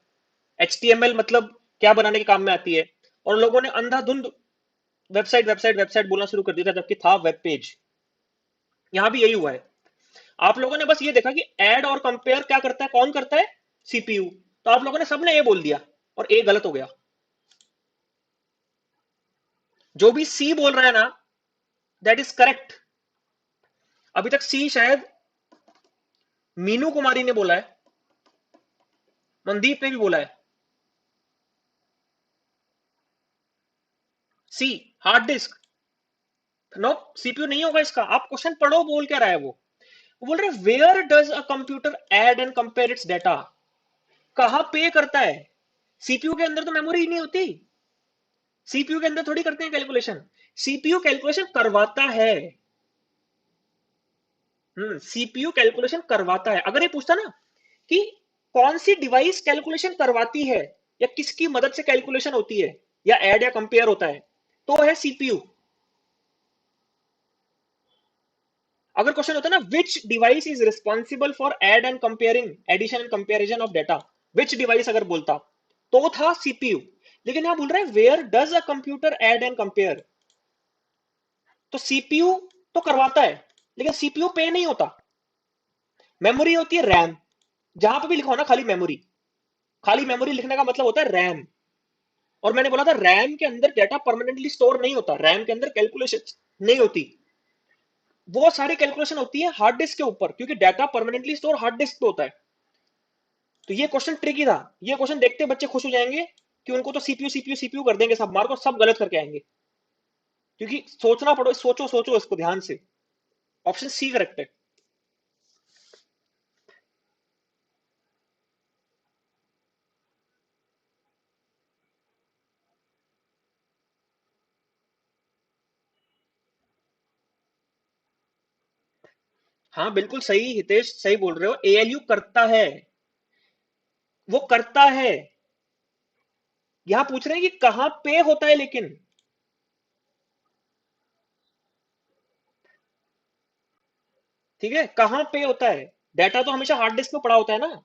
HTML मतलब क्या बनाने के काम में आती है, और लोगों ने अंधाधुंध वेबसाइट वेबसाइट वेबसाइट बोलना शुरू कर दिया था, जबकि था वेब पेज। यहां भी यही हुआ है। आप लोगों ने बस ये देखा कि ऐड और कंपेयर क्या करता है, कौन करता है? सीपीयू। तो आप लोगों ने सबने ए बोल दिया, और ए गलत हो गया। जो भी सी बोल रहा है ना, दैट इज करेक्ट। अभी तक सी शायद मीनू कुमारी ने बोला है, मनदीप ने भी बोला है। सी हार्ड डिस्क। नो, सीपीयू नहीं होगा इसका। आप क्वेश्चन पढ़ो, बोल क्या रहा है वो बोल रहे where does a computer add and compare its data. कहां पे करता है? सीपीयू के अंदर तो मेमोरी ही नहीं होती। सीपीयू के अंदर थोड़ी करते हैं कैलकुलेशन। सीपीयू कैलकुलेशन करवाता है। सीपीयू कैलकुलेशन करवाता है। अगर ये पूछता ना कि कौन सी डिवाइस कैलकुलेशन करवाती है, या किसकी मदद से कैलकुलेशन होती है, या ऐड या कंपेयर होता है, तो है सीपीयू। अगर क्वेश्चन होता ना which device is responsible for add and comparing, addition and comparison of data, which device अगर बोलता, तो था सीपीयू। लेकिन यहां बोल रहा है where does a computer add and compare. तो सीपीयू तो करवाता है, लेकिन सीपीयू पे नहीं होता। मेमोरी होती है रैम। जहां पे भी लिखा हो ना खाली मेमोरी, खाली मेमोरी लिखने का मतलब होता है रैम। और मैंने बोला था रैम के अंदर डेटा परमानेंटली स्टोर नहीं होता, रैम के अंदर कैलकुलेशन नहीं होती। वो सारी कैलकुलेशन होती है हार्ड डिस्क के ऊपर, क्योंकि data permanently store hard disk पे होता है। तो ये क्वेश्चन ट्रिकी था। ये क्वेश्चन देखते बच्चे खुश हो जाएंगे कि उनको तो सीपीयू सीपीयू सीपीयू कर देंगे, सब मार्क और सब गलत करके आएंगे। क्योंकि सोचना पड़ो, सोचो सोचो इसको ध्यान से। ऑप्शन सी करेक्ट है। हाँ बिल्कुल सही हितेश, सही बोल रहे हो, एएलयू करता है, वो करता है। यहां पूछ रहे हैं कि कहां पे होता है लेकिन। ठीक है, कहां पे होता है। डाटा तो हमेशा हार्ड डिस्क में पड़ा होता है ना।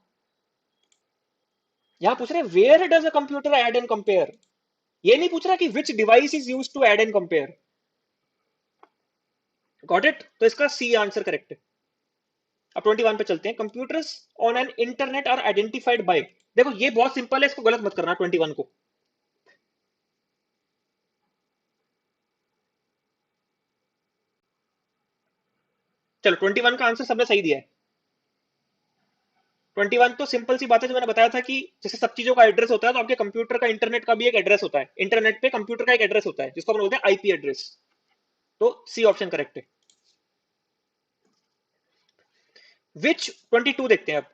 यहां पूछ रहे हैं where does a computer add and compare. ये नहीं पूछ रहा कि which device is use to add and compare. Got it, तो इसका सी आंसर करेक्ट है। अब 21 पे चलते हैं। Computers on an internet are identified by. देखो ये बहुत सिंपल है, इसको गलत मत करना 21 को। चलो 21 का आंसर सबने सही दिया है। 21 तो सिंपल सी बात है, जो मैंने बताया था कि जैसे सब चीजों का एड्रेस होता है, तो आपके कंप्यूटर का इंटरनेट का भी एक एड्रेस होता है, इंटरनेट पे कंप्यूटर का एक एड्रेस होता है जिसको अपन बोलते हैं आईपी एड्रेस। तो सी ऑप्शन करेक्ट है। विच 22 देखते हैं अब।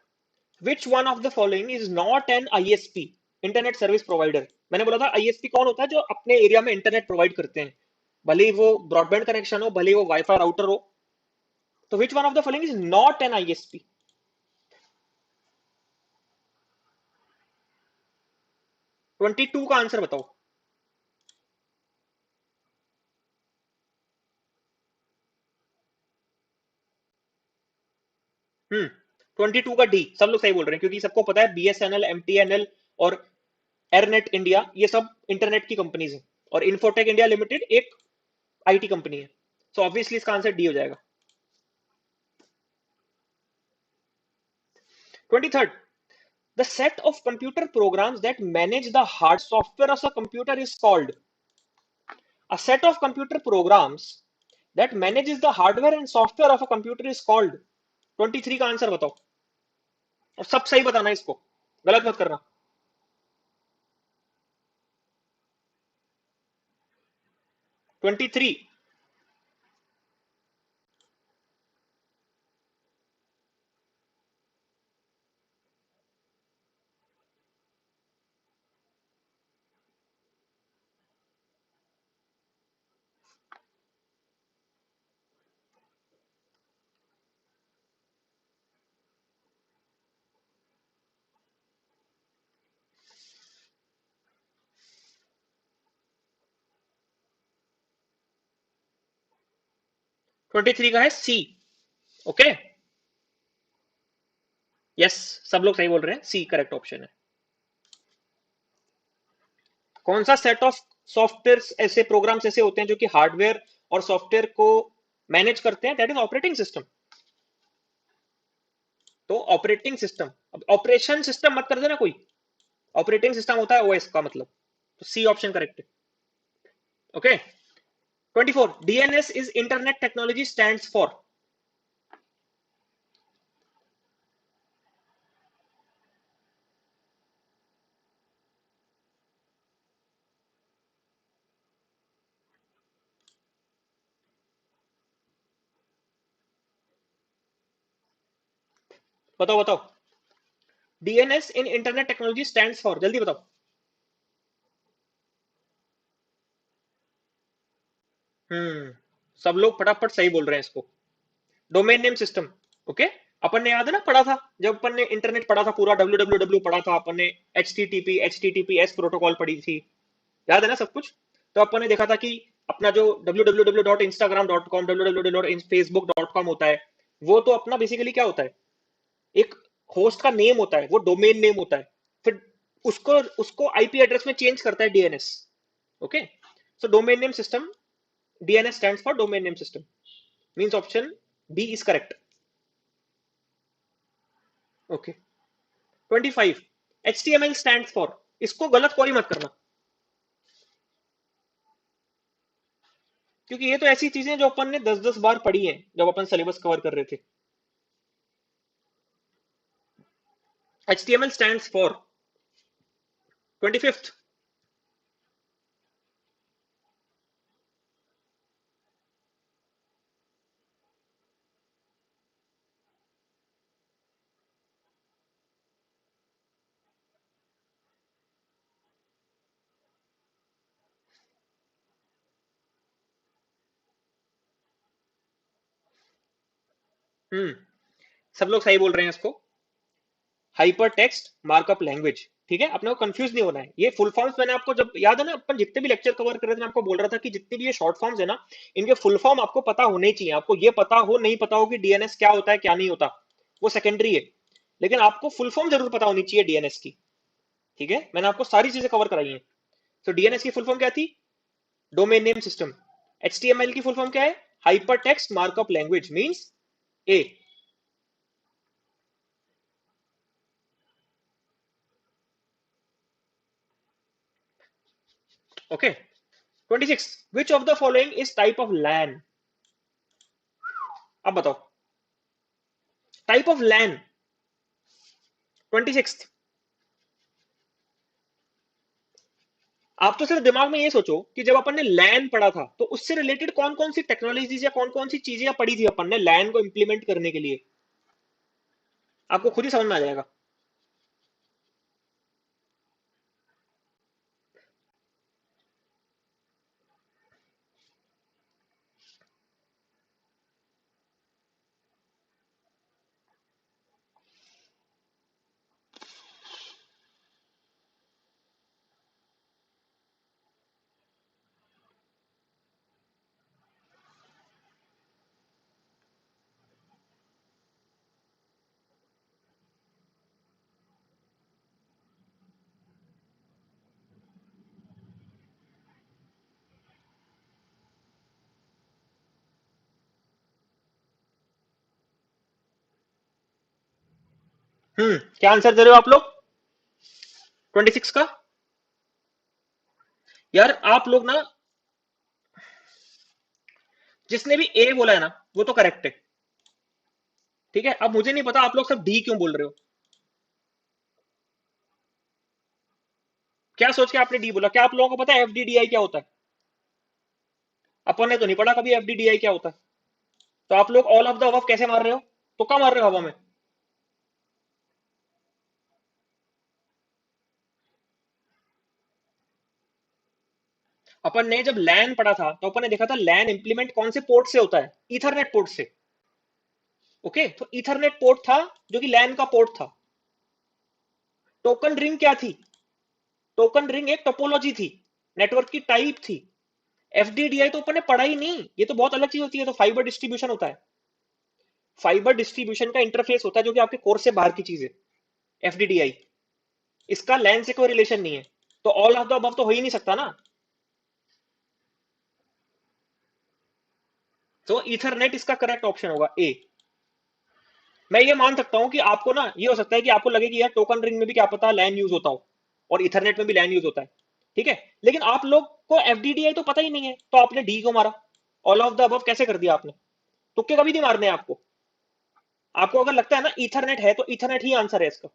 विच one of the following is not N ISP, internet service provider. मैंने बोला था आईएसपी कौन होता है, जो अपने एरिया में इंटरनेट प्रोवाइड करते हैं, भले ही वो ब्रॉडबैंड कनेक्शन हो, भले ही वो वाईफाई राउटर हो। तो विच one of the following is not N ISP. 22 का आंसर बताओ। 22 का डी, सब लोग सही बोल रहे हैं, क्योंकि सबको पता है बीएसएनएल, एमटीएनएल और एयरनेट इंडिया ये सब इंटरनेट की कंपनीज हैं, और इन्फोटेक इंडिया लिमिटेड एक आईटी कंपनी है। सो ऑब्वियसली इसका आंसर डी हो जाएगा। 23rd, the set of computer programs that manage the hard software of a computer is called। A set of computer programs that manages the hardware and software of a computer is called। 23 का answer बताओ, और सब सही बताना है, इसको गलत मत करना। 23। ट्वेंटी थ्री का है सी। ओके, यस, सब लोग सही बोल रहे हैं, सी करेक्ट ऑप्शन है। कौन सा सेट ऑफ सॉफ्टवेयर, ऐसे प्रोग्राम्स ऐसे होते हैं जो कि हार्डवेयर और सॉफ्टवेयर को मैनेज करते हैं, दैट इज ऑपरेटिंग सिस्टम। तो ऑपरेटिंग सिस्टम, अब ऑपरेशन सिस्टम मत कर देना कोई, ऑपरेटिंग सिस्टम होता है ओएस का मतलब। तो सी ऑप्शन करेक्ट है। Okay, 24, DNS is internet technology stands for. बताओ बताओ, DNS in internet technology stands for, जल्दी बताओ। हम्म, सब लोग फटाफट सही बोल रहे हैं इसको। Domain name system. ओके, अपन ने याद है ना पढ़ा था, जब अपन ने इंटरनेट पढ़ा था पूरा, डब्ल्यू डब्ल्यू डब्ल्यू पढ़ा था अपन ने, H T T P S protocol पढ़ी थी, याद है ना सब कुछ। तो अपन ने देखा था कि अपना जो www.instagram.com, www.facebook.com होता है, वो तो अपना बेसिकली क्या होता है, एक होस्ट का नेम होता है, वो डोमेन नेम होता है। फिर उसको उसको आईपी एड्रेस में चेंज करता है DNS. Okay, so domain name system, DNS stands for domain name system, means option B is correct. Okay, 25, HTML stands for, इसको गलत कोई मत करना, क्योंकि ये तो ऐसी चीजें जो अपन ने 10-10 बार पढ़ी हैं जब अपन सिलेबस कवर कर रहे थे। HTML stands for 25th। हम्म, सब लोग सही बोल रहे हैं इसको, हाइपर टेक्स्ट मार्कअप लैंग्वेज। ठीक है, अपने को कंफ्यूज नहीं होना है। ये फुल फॉर्म्स मैंने आपको, जब याद है ना अपन जितने भी लेक्चर कवर कर रहे थे, मैं आपको बोल रहा था कि जितने भी ये शॉर्ट फॉर्म्स है ना, इनके फुल फॉर्म आपको पता होने चाहिए। आपको ये पता हो नहीं पता हो कि डीएनएस क्या होता है क्या नहीं होता, वो सेकेंडरी है, लेकिन आपको फुल फॉर्म जरूर पता होनी चाहिए डीएनएस की। ठीक है, मैंने आपको सारी चीजें कवर कराई हैं। तो डीएनएस की फुल फॉर्म क्या थी? Domain name system. एचटीएमएल की फुल फॉर्म क्या है? Hyper text markup language, means A. Okay, 26, which of the following is type of LAN? अब बताओ, टाइप ऑफ लैन। 26, आप तो सिर्फ दिमाग में ये सोचो कि जब अपन ने लैन पढ़ा था तो उससे रिलेटेड कौन कौन सी टेक्नोलॉजीज या कौन कौन सी चीजें पढ़ी थी अपन ने लैन को इंप्लीमेंट करने के लिए, आपको खुद ही समझ में आ जाएगा। क्या आंसर दे रहे हो आप लोग 26 का? यार आप लोग ना, जिसने भी ए बोला है ना वो तो करेक्ट है। ठीक है, अब मुझे नहीं पता आप लोग सब डी क्यों बोल रहे हो। क्या सोच के आपने डी बोला? क्या आप लोगों को पता है एफडीडीआई क्या होता है? अपन ने तो नहीं पढ़ा कभी एफडीडीआई क्या होता है। तो आप लोग ऑल ऑफ द अबव कैसे मार रहे हो? तो क्या मार रहे हो हवा में? अपन ने जब लैन पढ़ा था तो अपन ने देखा था लैन इंप्लीमेंट कौन से पोर्ट से होता है? ईथरनेट पोर्ट से। ओके, तो ईथरनेट पोर्ट था जो कि लैन का पोर्ट था। टोकन रिंग क्या थी? टोकन रिंग एक टोपोलॉजी थी, नेटवर्क की टाइप थी। एफडीडीआई तो अपन ने पढ़ा ही नहीं, ये तो बहुत अलग चीज होती है। तो फाइबर डिस्ट्रीब्यूशन होता है, फाइबर डिस्ट्रीब्यूशन का इंटरफेस होता है जो कि आपके कोर्स से बाहर की चीज है एफडीडीआई। इसका लैन से कोई रिलेशन नहीं है। तो ऑल ऑफ द अबव तो हो ही नहीं सकता ना। तो ईथरनेट इसका करेक्ट ऑप्शन होगा ए। मैं ये मान सकता हूं कि आपको ना ये हो सकता है कि आपको लगे कि यार टोकन रिंग में भी क्या पता लैन यूज होता हो और इथरनेट में भी लैन यूज होता है। ठीक है, लेकिन आप लोग को एफडीडीआई तो पता ही नहीं है, तो आपने डी को मारा। ऑल ऑफ द अबव कैसे कर दिया आपने? तुक्के कभी नहीं मारने हैं आपको। आपको अगर लगता है ना इथरनेट है तो इथरनेट ही आंसर है इसका।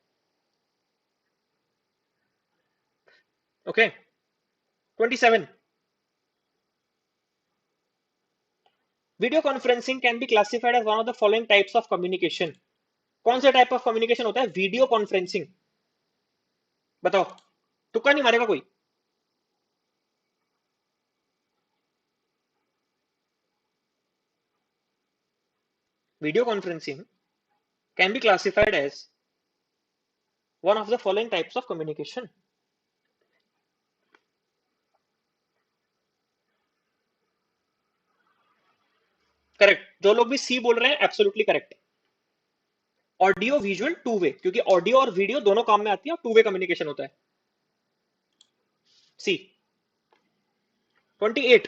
Okay, 27, video conferencing can be classified as one of the following types of communication. कौन से टाइप ऑफ कम्युनिकेशन होता है वीडियो कॉन्फ्रेंसिंग? बताओ, तुक्का नहीं मारेगा कोई? Video conferencing can be classified as one of the following types of communication. Correct, जो लोग भी सी बोल रहे हैं absolutely correct. Audio visual two way, क्योंकि ऑडियो और वीडियो दोनों काम में आती है और टू वे कम्युनिकेशन होता है। सी। 28,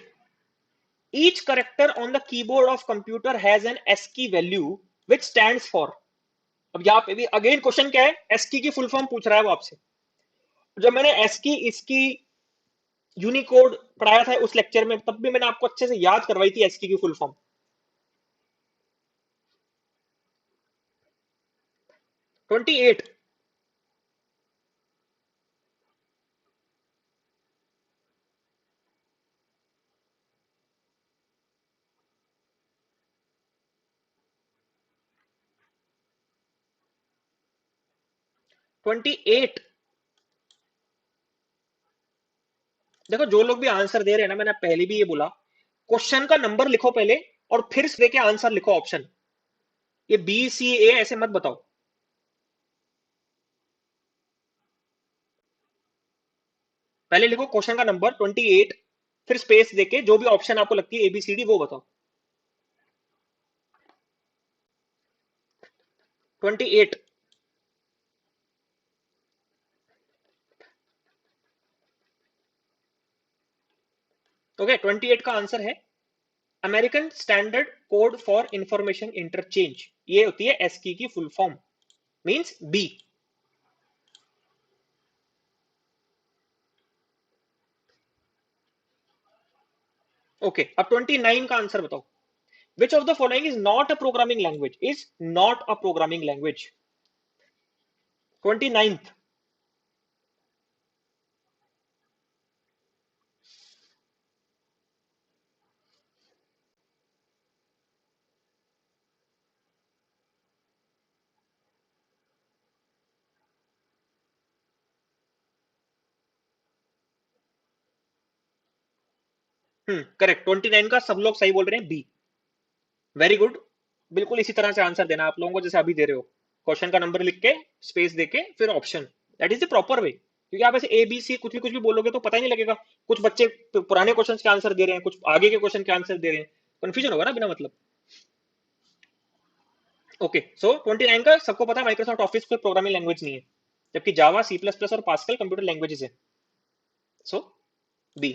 each character on the keyboard of computer has an ASCII value which stands for। अब यहाँ पे भी अगेन क्वेश्चन क्या है, एस्की की फुल फॉर्म पूछ रहा है वो आपसे। जब मैंने एस्की इसकी यूनिकोड पढ़ाया था उस लेक्चर में, तब भी मैंने आपको अच्छे से याद करवाई थी एस्की की फुल फॉर्म। 28, 28, देखो जो लोग भी आंसर दे रहे हैं ना, मैंने पहले भी ये बोला, क्वेश्चन का नंबर लिखो पहले और फिर देके आंसर लिखो ऑप्शन। ये बी सी ए ऐसे मत बताओ। पहले लिखो क्वेश्चन का नंबर 28, फिर स्पेस देके जो भी ऑप्शन आपको लगती है एबीसीडी वो बताओ। 28। ओके, 28 का आंसर है American Standard Code for Information Interchange. ये होती है एसकी की full form, means B. Okay, अब 29 का आंसर बताओ। Which of the following is not a programming language, is not a programming language. 29th। Correct, 29 का सब लोग सही बोल रहे हैं, बी। Very good. बिल्कुल इसी तरह से आंसर देना आप लोगों को जैसे अभी दे रहे हो। क्वेश्चन का नंबर लिख के स्पेस देके फिर option, that is the proper way. क्योंकि आप ऐसे ए बी सी कुछ भी बोलोगे तो पता ही नहीं लगेगा। कुछ बच्चे पुराने क्वेश्चन के आंसर दे रहे हैं, कुछ आगे के क्वेश्चन के आंसर दे रहे हैं, कंफ्यूजन होगा ना बिना मतलब। ओके, सो 29 का सबको पता है माइक्रोसॉफ्ट ऑफिस कोई प्रोग्रामिंग लैंग्वेज नहीं है, जबकि जावा, सी प्लस प्लस और पास्कल कंप्यूटर लैंग्वेजेस है। So B.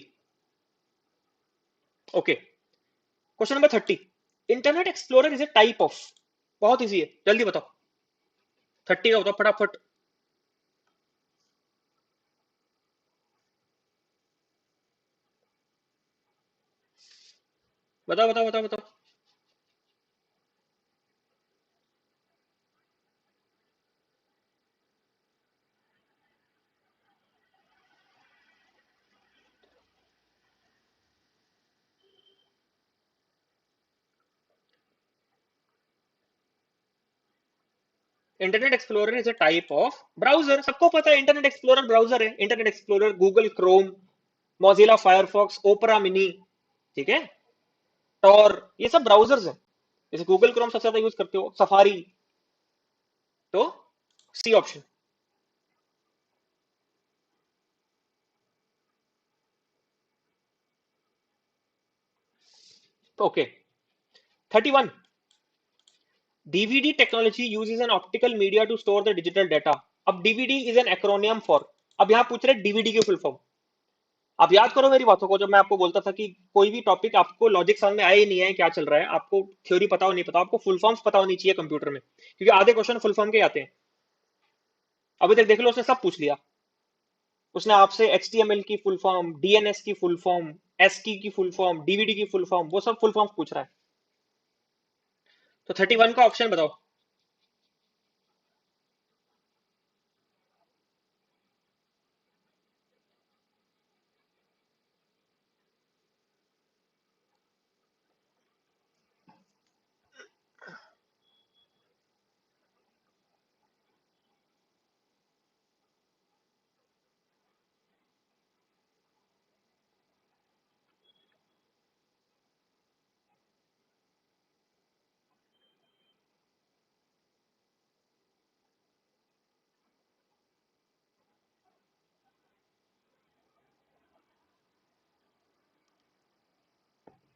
Okay, question number 30। Internet Explorer is a type of. बहुत इजी है, जल्दी बताओ। 30 का बताओ फटाफट। बताओ बताओ बताओ बताओ। Internet Explorer is a type of browser. सबको पता है इंटरनेट एक्सप्लोरर ब्राउजर है। Internet Explorer Google Chrome, Mozilla Firefox, Opera Mini, ठीक है, टॉर, ये सब ब्राउजर्स हैं। जैसे गूगल क्रोम सबसे ज्यादा यूज करते हो, सफारी, तो C option. Okay, 31। DVD technology uses an optical media to store the digital data. अब DVD is an acronym for, अब यहाँ पूछ रहे डीवीडी की फुल फॉर्म। आप याद करो मेरी बातों को, जब मैं आपको बोलता था कि कोई भी टॉपिक आपको लॉजिक समझ में आए ही नहीं है क्या चल रहा है, आपको थ्योरी पता हो नहीं पता, आपको फुल फॉर्म्स पता होनी चाहिए कंप्यूटर में, क्योंकि आधे क्वेश्चन फुल फॉर्म के आते हैं। अभी तक देख लो, उसने सब पूछ लिया। उसने आपसे HTML की फुल फॉर्म, DNS की फुल फॉर्म, ASCII की फुल फॉर्म, डीवीडी की फुल फॉर्म, वो सब फुल फॉर्म पूछ रहा है। तो 31 का ऑप्शन बताओ।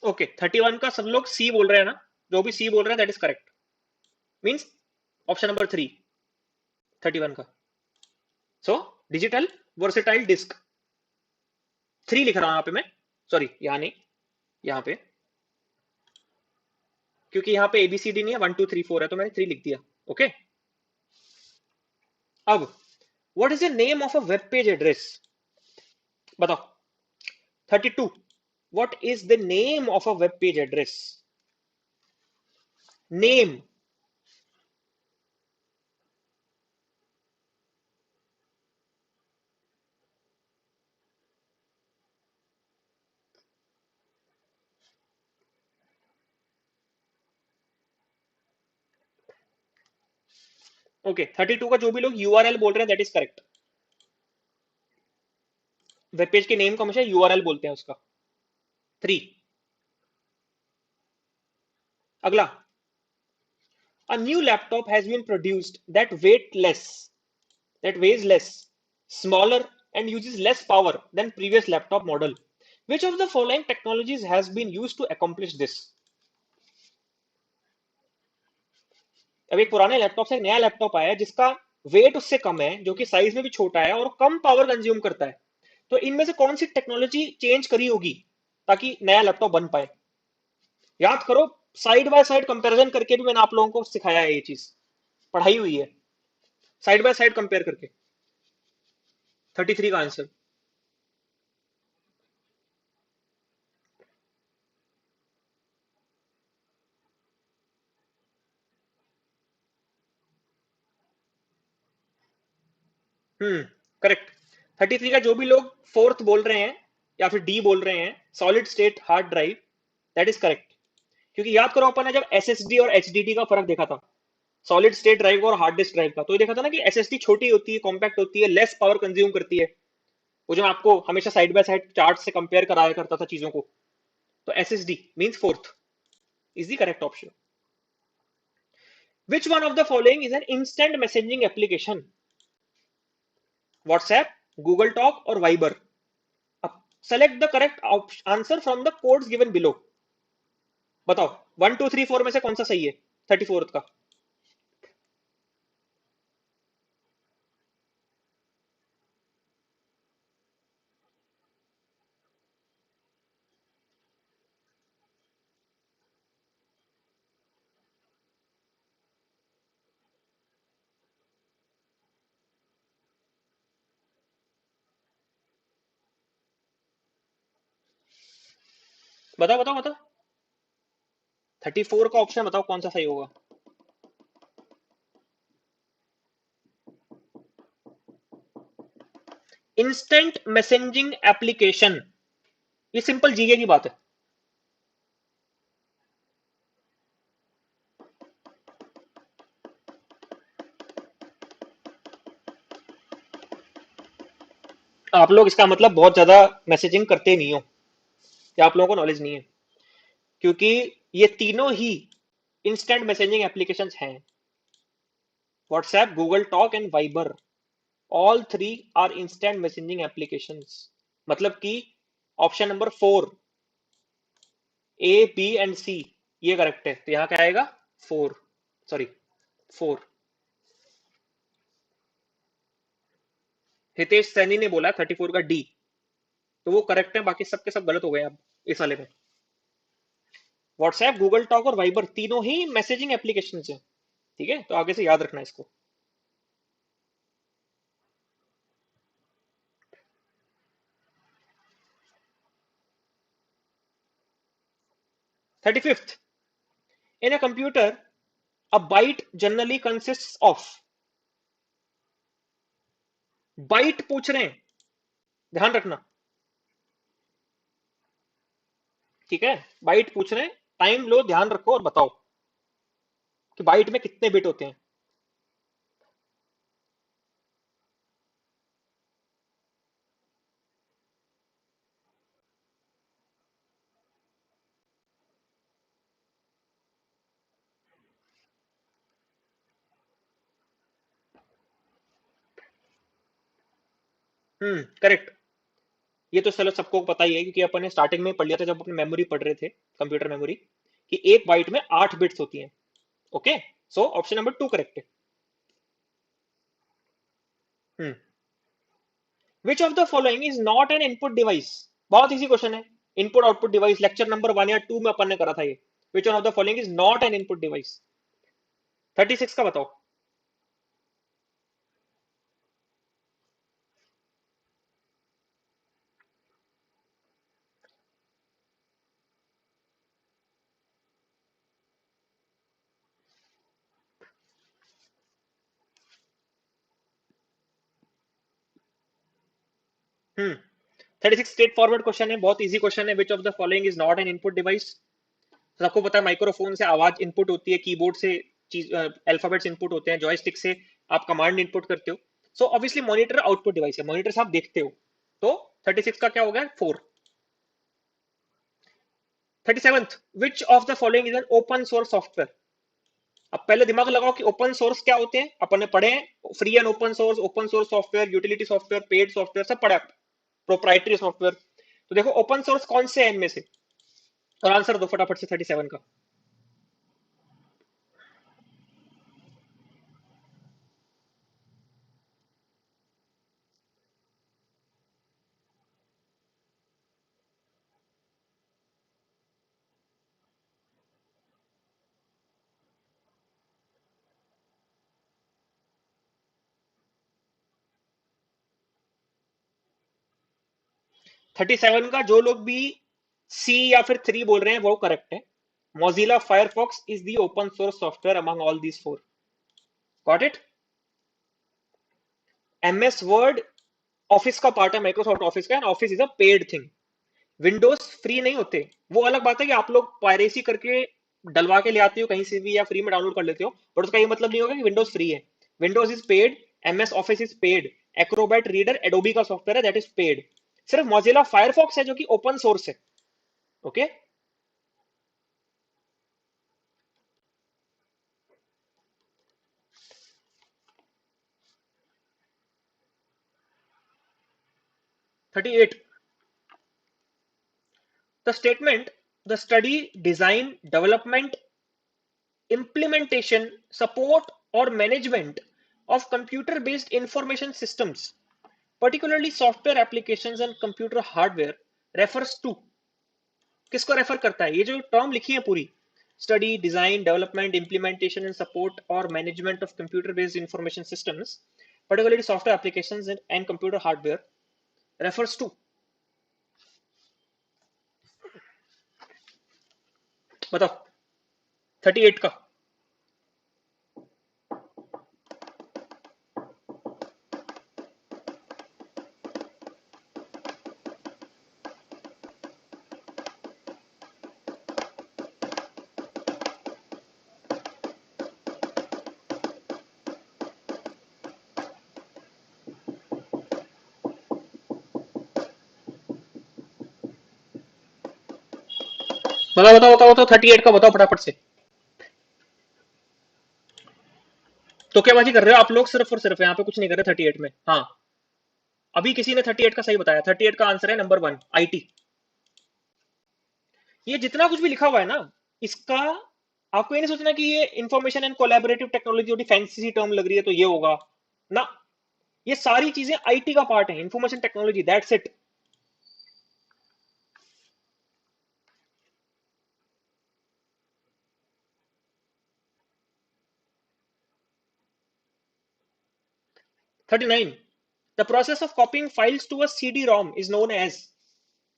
ओके, 31 का सब लोग सी बोल रहे हैं ना। जो भी सी बोल रहे हैं that is correct, means option number 3, 31 का। सो डिजिटल वर्सेटाइल डिस्क, 3 लिख रहा हूं यहाँ पे मैं, सॉरी यहाँ नहीं, यहाँ पे, क्योंकि यहाँ पे ABCD नहीं है, 1 2 3 4 है, तो मैंने 3 लिख दिया। ओके, अब what is the name of a web page address, बताओ। 32, what is the name of a web page address. Name. Okay, 32 का जो भी लोग URL बोल रहे हैं that is correct. Web page के नेम को हमेशा URL बोलते हैं उसका। 3। अगला, A new laptop has been produced that weighs less, smaller, and uses less power than previous laptop model. Which of the following technologies has been used to accomplish this? अब एक पुराने laptop से एक नया लैपटॉप आया है जिसका wait उससे कम है, जो कि साइज में भी छोटा है और कम पावर कंज्यूम करता है। तो इनमें से कौन सी टेक्नोलॉजी चेंज करी होगी ताकि नया लैपटॉप बन पाए? याद करो, साइड बाय साइड कंपैरिजन करके भी मैंने आप लोगों को सिखाया है, ये चीज पढ़ाई हुई है, साइड बाय साइड कंपेयर करके। 33 का आंसर। करेक्ट। 33 का जो भी लोग फोर्थ बोल रहे हैं या फिर डी बोल रहे हैं, solid state hard drive, that is correct. क्योंकि याद करो, अपन ने जब एसएसडी और एचडीडी का फर्क देखा था, सॉलिड स्टेट ड्राइव और हार्ड डिस्क ड्राइव का, तो ये देखा था ना कि एसएसडी छोटी होती है, कॉम्पैक्ट होती है, लेस पावर कंज्यूम करती है। वो जो मैं आपको हमेशा साइड बाय साइड चार्ट से कंपेयर कराया करता था चीजों को। तो SSD means fourth is the correct option. Which one of the following is an instant messaging application? WhatsApp, Google Talk or Viber? Select the correct answer from the codes given below. बताओ 1 2 3 4 में से कौन सा सही है 34th का? बताओ बताओ बताओ, 34 का ऑप्शन बताओ कौन सा सही होगा। इंस्टेंट मैसेजिंग एप्लीकेशन, ये सिंपल जीके की बात है। आप लोग इसका मतलब बहुत ज्यादा मैसेजिंग करते नहीं हो, या आप लोगों को नॉलेज नहीं है, क्योंकि ये तीनों ही इंस्टेंट मैसेजिंग एप्लीकेशंस हैं। WhatsApp, Google Talk and Viber, all three are instant messaging applications. मतलब कि option number 4, A B and C, ये करेक्ट है। तो यहां क्या आएगा? 4, सॉरी 4। हितेश सैनी ने बोला 34 का डी, तो वो करेक्ट है, बाकी सबके सब गलत हो गए अब इस वाले में। व्हाट्सएप, गूगल टॉक और वाइबर तीनों ही मैसेजिंग एप्लीकेशन है। ठीक है, तो आगे से याद रखना इसको। 35th, in a computer a byte generally consists of. Byte पूछ रहे हैं, ध्यान रखना। ठीक है, बाइट पूछ रहे हैं, टाइम लो, ध्यान रखो और बताओ कि बाइट में कितने बिट होते हैं। करेक्ट। ये तो चलो सबको पता ही है, क्योंकि अपन ने स्टार्टिंग में पढ़ लिया था जब अपने मेमोरी पढ़ रहे थे, कंप्यूटर मेमोरी, कि एक बाइट में 8 बिट्स होती हैं। Okay, so option number 2 correct है। Hmm which of the following is not an input device? बहुत इजी क्वेश्चन है। Input output device lecture number 1 या 2 में अपन ने करा था ये। Which one of the following is not an input device? 36 का बताओ। हम्म 36 स्ट्रेट फॉरवर्ड क्वेश्चन है, बहुत इजी क्वेश्चन है। Which of the following is not an input device? सबको पता है माइक्रोफोन से आवाज इनपुट होती है, कीबोर्ड से चीज अल्फाबेट्स इनपुट होते हैं, जॉयस्टिक से आप कमांड इनपुट करते हो। So obviously monitor output device है, मॉनिटर से आप देखते हो। तो 36 का क्या हो गया? 4। 37th, which of the following is an open source software? अब पहले दिमाग लगाओ कि ओपन सोर्स क्या होते हैं, अपन ने पढ़े हैं free and open source software, utility software, paid software सब पढ़ा, प्रोप्राइटरी सॉफ्टवेयर। तो देखो ओपन सोर्स कौन से है इनमें से, और आंसर दो फटाफट से 37 का। 37 का जो लोग भी सी या फिर 3 बोल रहे हैं वो करेक्ट है। Mozilla Firefox is the open source software among all these four. Got it? MS Word office का पार्ट है, माइक्रोसॉफ्ट ऑफिस का, and office is a paid thing. Windows free नहीं होते, वो अलग बात है कि आप लोग पायरेसी करके डलवा के ले आते हो कहीं से भी या फ्री में डाउनलोड कर लेते हो, बट उसका ये मतलब नहीं होगा कि विंडोज फ्री है। Windows is paid, MS office is paid, Acrobat reader Adobe का सॉफ्टवेयर है दैट इज पेड। सिर्फ मोजिला फायरफॉक्स है जो कि ओपन सोर्स है। Okay, 38, the statement the study design development implementation, support, or management of computer based information systems, particularly software applications and computer hardware, refers to, किसको refer करता है? ये जो टर्म लिखी है पूरी, study design development implementation and support और management of computer based information systems, particularly software applications and computer hardware, refers to, बताओ 38 का। बताओ बताओ बताओ बताओ 38 का बताओ फटाफट से। तो क्या बाजी कर रहे हो आप लोग, सिर्फ और सिर्फ यहाँ पे कुछ नहीं कर रहे 38 में। हाँ, अभी किसी ने 38 का सही बताया, 38 का आंसर है नंबर 1 आईटी। ये जितना कुछ भी लिखा हुआ है ना, इसका आपको ये नहीं सोचना कि ये इंफॉर्मेशन एंड कोलैबोरेटिव टेक्नोलॉजी थोड़ी फैंसी सी टर्म लग रही है तो ये होगा ना। ये सारी चीजें आईटी का पार्ट है, information technology, that's it. 39, the process of copying files to a CD ROM is known as,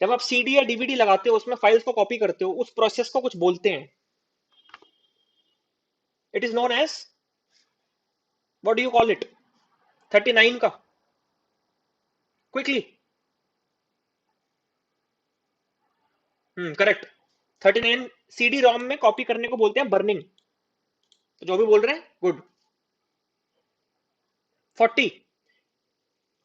जब आप सीडी या डीवीडी लगाते हो उसमें फाइल्स को कॉपी करते हो, उस प्रोसेस को कुछ बोलते हैं, it is known as, what do you call it? 39 का, क्विकली। करेक्ट, 39 सीडी रोम में कॉपी करने को बोलते हैं बर्निंग। तो जो भी बोल रहे हैं good. 40,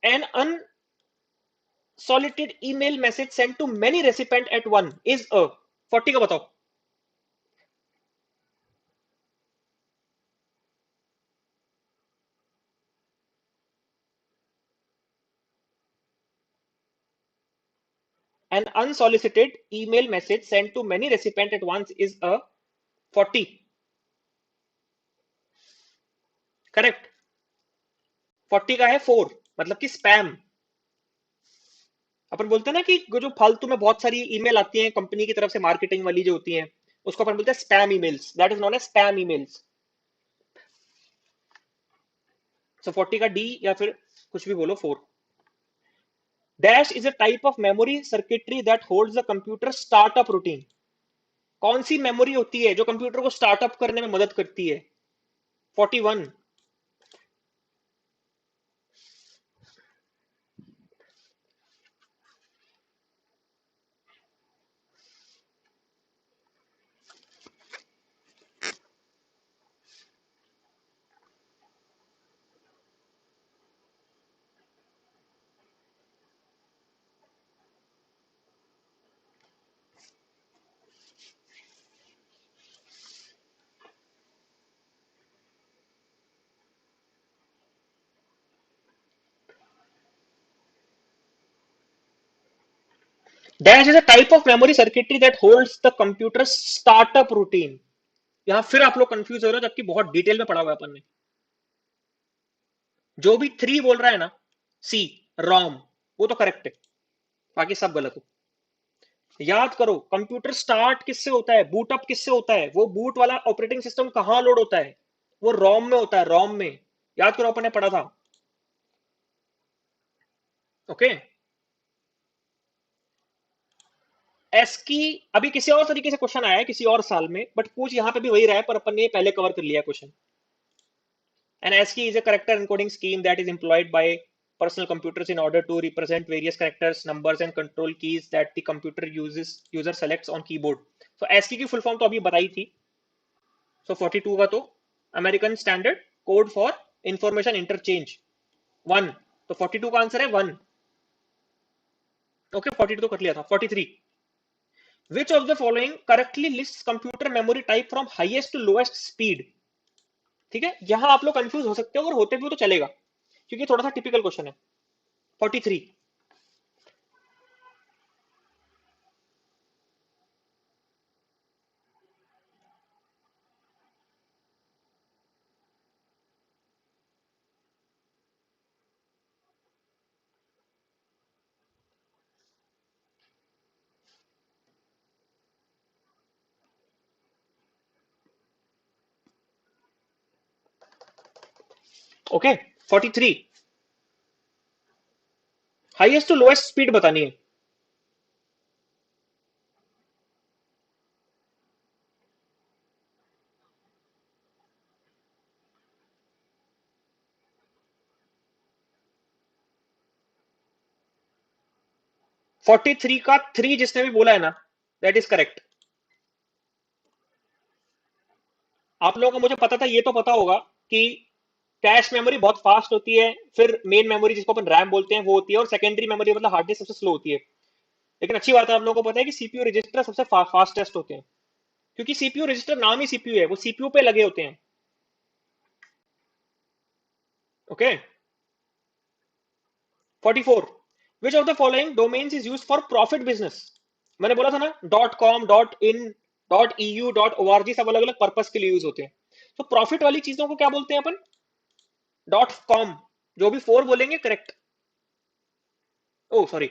an unsolicited email message send to many recipient at one is a, 40 का बताओ। An unsolicited email message sent to many recipients at once is a 40. Correct, 40 का है 4, मतलब कि स्पैम। अपन बोलते हैं ना कि जो फालतू में बहुत सारी ईमेल आती हैं कंपनी की तरफ से, मार्केटिंग वाली जो होती हैं, उसको अपन बोलते हैं spam emails, that is known as spam emails. So 40 का डी या फिर कुछ भी बोलो 4। Dash is a type of memory circuitry that holds the computer startup routine. कौन सी मेमोरी होती है जो कंप्यूटर को स्टार्टअप करने में मदद करती है? 41। Dash is a type of memory circuitry that holds the computer startup routine. यहां फिर आप लोग कंफ्यूज हो रहे हो, जबकि बहुत डिटेल में पढ़ा हुआ है अपन ने। जो भी 3 बोल रहा है ना, सी, रोम, वो तो करेक्ट है, बाकी सब गलत है। याद करो, कंप्यूटर स्टार्ट किससे होता है, बूट अप किससे होता है, वो बूट वाला ऑपरेटिंग सिस्टम कहां लोड होता है, वो रोम में होता है, रोम में। याद करो, अपन ने पढ़ा था। ओके। एस की अभी किसी और तरीके से क्वेश्चन आया है किसी और साल में, बट पूछ यहां पे भी वही रहा है, पर अपन ने पहले कवर कर लिया क्वेश्चन। एन एस की is a character encoding scheme that is employed by personal computers in order to represent various characters, numbers and control keys that the computer user selects on keyboard. So ASCII की full form तो अभी बताई थी। सो 42 का तो American Standard Code for Information interchange, 1। तो 42 का answer है 1। ओके, 42 तो कर लिया था। 43, which of the following correctly list computer memory type from highest to lowest speed. ठीक है, यहां आप लोग कंफ्यूज हो सकते हो, और होते भी हो तो चलेगा, क्योंकि थोड़ा सा टिपिकल क्वेश्चन है। 43, okay. 43, highest to lowest speed बतानी है। 43 का 3 जिसने भी बोला है ना, दैट इज करेक्ट। आप लोगों को, मुझे पता था, ये तो पता होगा कि कैश मेमोरी बहुत फास्ट होती है, फिर मेन मेमोरी जिसको अपन रैम बोलते हैं वो होती है, और सेकेंडरी मेमोरी मतलब हार्ड डिस्क सबसे स्लो होती है। लेकिन अच्छी बात है, आप लोगों को पता है कि सीपीयू रजिस्टर सबसे फास्टेस्ट होते हैं, क्योंकि सीपीयू रजिस्टर नाम ही सीपीयू है, वो सीपीयू पे लगे होते हैं। Okay. 44, which of the following domains is use for profit business. मैंने बोला था ना, dot com, dot in, dot EU, dot ORG, सब अलग अलग पर्पस के लिए यूज होते हैं। तो प्रॉफिट वाली चीजों को क्या बोलते हैं अपन, डॉट कॉम। जो भी 4 बोलेंगे correct. Oh sorry,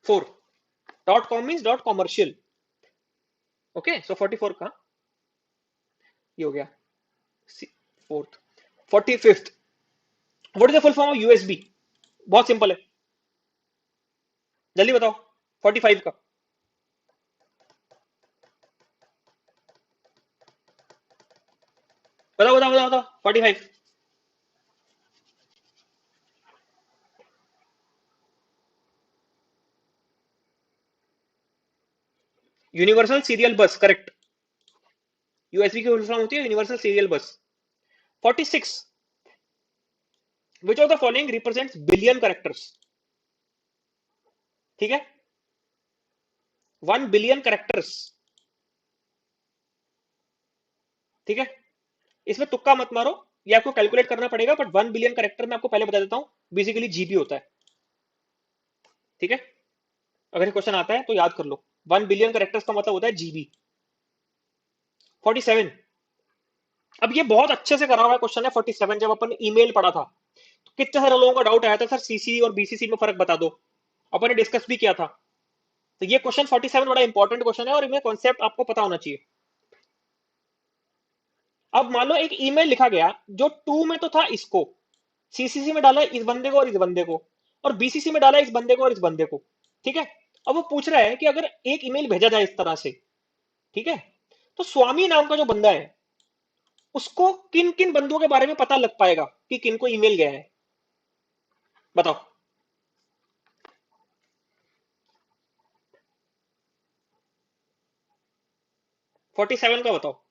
4, dot com means dot commercial. Okay, so 44 का ये हो गया। Fourth. 45th, what is the full form of USB. बहुत सिंपल है, जल्दी बताओ। 45 का बताओ बताओ बताओ बताओ। 45, यूनिवर्सल सीरियल बस, करेक्ट। यूएसबी की फुल फॉर्म होती है यूनिवर्सल सीरियल बस। 46, विच of the following represents billion characters. ठीक है, 1 बिलियन कैरेक्टर्स। ठीक है, इसमें तुक्का मत मारो, ये आपको कैलकुलेट करना पड़ेगा, बट 1 बिलियन कैरेक्टर में आपको पहले बता देता हूं, बेसिकली जीबी होता है। ठीक है, अगर ये क्वेश्चन आता है तो याद कर लो, 1 बिलियन कैरेक्टर्स का मतलब होता है जीबी। 47, अब ये बहुत अच्छे से करा हुआ क्वेश्चन है। 47 जब अपन ईमेल पढ़ा था, तो कितने सारे लोगों का डाउट आया था, सर सीसी और बीसीसी में फर्क बता दो। अपन ने डिस्कस भी किया था। तो ये क्वेश्चन 47 बड़ा इंपॉर्टेंट क्वेश्चन है, और इनमें कॉन्सेप्ट आपको पता होना चाहिए। अब मान लो एक ईमेल लिखा गया, जो टू में तो था इसको, सीसीसी में डाला इस बंदे को और इस बंदे को, और बीसीसी में डाला इस बंदे को और इस बंदे को। ठीक है, अब वो पूछ रहा है कि अगर एक ईमेल भेजा जाए इस तरह से, ठीक है, तो स्वामी नाम का जो बंदा है, उसको किन किन बंदों के बारे में पता लग पाएगा कि किन को ईमेल गया है, बताओ। 47 का बताओ।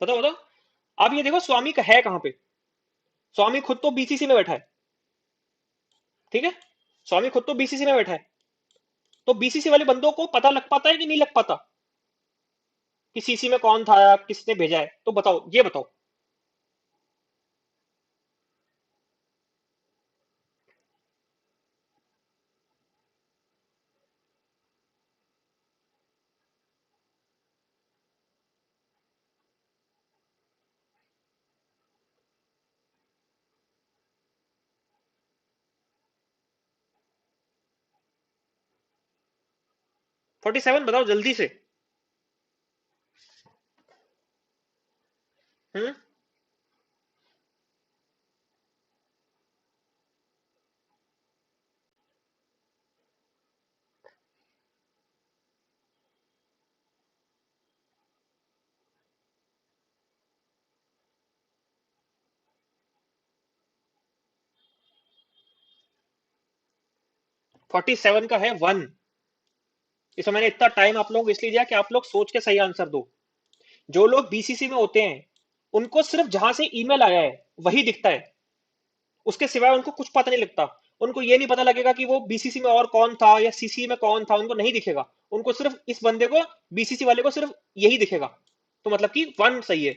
बताओ बताओ। अब ये देखो, स्वामी का है कहां पे। स्वामी खुद तो बीसीसी में बैठा है, ठीक है, स्वामी खुद तो बीसीसी में बैठा है, तो बीसीसी वाले बंदों को पता लग पाता है कि नहीं लग पाता कि सीसी में कौन था, किसने भेजा है? तो बताओ, ये बताओ। 47 बताओ जल्दी से। हम्म। 47 का है 1। इसमें मैंने इतना टाइम आप लोगों को इसलिए दिया कि आप लोग सोच के सही आंसर दो। जो लोग बीसीसी में होते हैं उनको सिर्फ जहां से ईमेल आया है वही दिखता है, उसके सिवाय उनको कुछ पता नहीं लगता। उनको ये नहीं पता लगेगा कि वो बीसीसी में और कौन था या सीसी में कौन था, उनको नहीं दिखेगा। उनको सिर्फ इस बंदे को, बीसीसी वाले को सिर्फ यही दिखेगा। तो मतलब कि 1 सही है।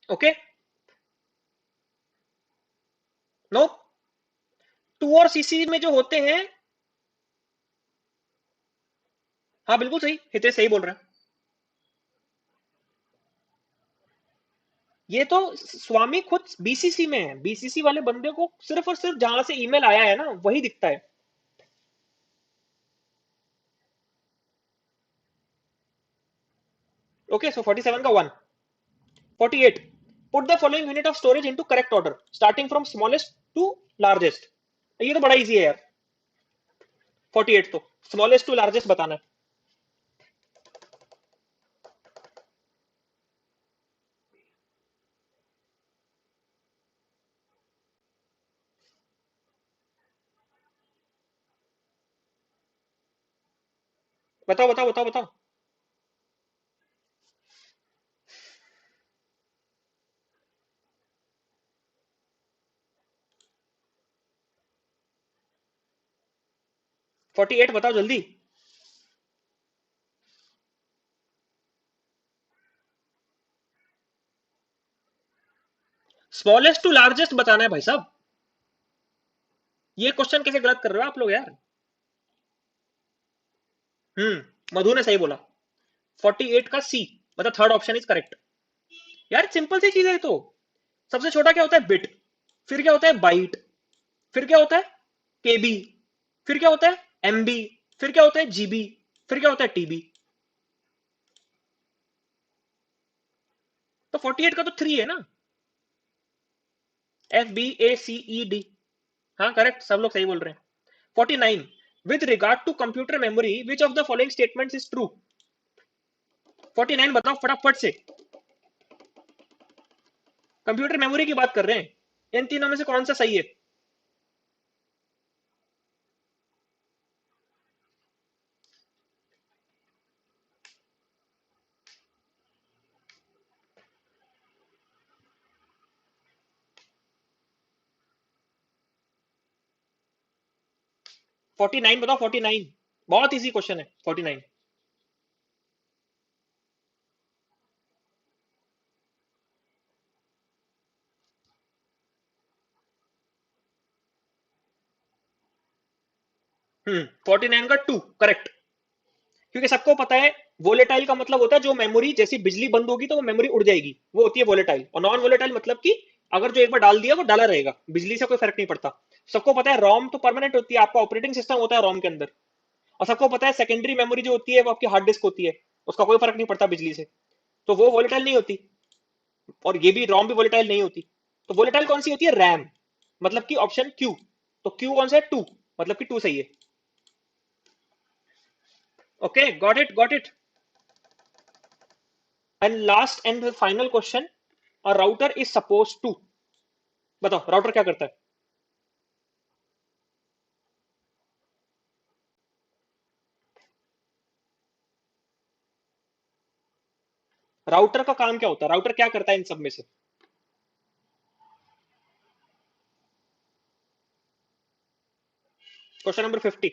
ओके। नो, 2 और सीसी में जो होते हैं। हाँ बिल्कुल सही, हितेश सही बोल रहा है। ये तो स्वामी खुद बीसीसी में है, बीसीसी वाले बंदे को सिर्फ और सिर्फ जहां से ईमेल आया है ना वही दिखता है। ओके, सो 47 का 1। 48, put the following unit of storage into correct order starting from smallest to largest. ये तो बड़ा इजी है यार। 48 तो स्मॉलेस्ट टू लार्जेस्ट बताना है। बताओ। 48 बताओ जल्दी। स्मॉलेस्ट टू लार्जेस्ट बताना है भाई साहब। ये क्वेश्चन कैसे गलत कर रहे हो आप लोग यार। मधु ने सही बोला। 48 का सी, मतलब थर्ड ऑप्शन इज करेक्ट। यार सिंपल सी चीज है ये तो। सबसे छोटा क्या होता है? बिट। फिर क्या होता है? बाइट। फिर क्या होता है? केबी। फिर क्या होता है? एमबी। फिर क्या होता है? जीबी। फिर क्या होता है? टीबी। तो 48 का तो 3 है ना। FBACED। हाँ करेक्ट, सब लोग सही बोल रहे हैं। 49, with regard to computer memory which of the following statements is true? 49 बताओ फटाफट से। कंप्यूटर मेमोरी की बात कर रहे हैं, इन तीनों में से कौन सा सही है? 49 बताओ 49। बहुत इजी क्वेश्चन है 49। हम्म, 49 का 2 करेक्ट। क्योंकि सबको पता है वोलेटाइल का मतलब होता है जो मेमोरी जैसी बिजली बंद होगी तो वो मेमोरी उड़ जाएगी, वो होती है वोलेटाइल। और नॉन वोलेटाइल मतलब कि अगर जो एक बार डाल दिया वो डाला रहेगा, बिजली से कोई फर्क नहीं पड़ता। सबको पता है रोम तो परमानेंट होती है, आपका ऑपरेटिंग सिस्टम होता है रोम के अंदर। और सबको पता है सेकेंडरी मेमोरी जो होती है वो आपकी हार्ड डिस्क होती है, उसका कोई फर्क नहीं पड़ता बिजली से। तो वो वोलेटाइल नहीं होती, और ये भी रोम भी वोलेटाइल नहीं होती। तो वोलेटाइल कौन सी होती है? रैम। मतलब कि ऑप्शन क्यू। तो क्यू कौन सा है? 2, मतलब कि 2 सही है। Okay, got it. And last and final question, a router is suppose to. बताओ राउटर क्या करता है? राउटर का काम क्या होता है? राउटर क्या करता है इन सब में से? Question number 50।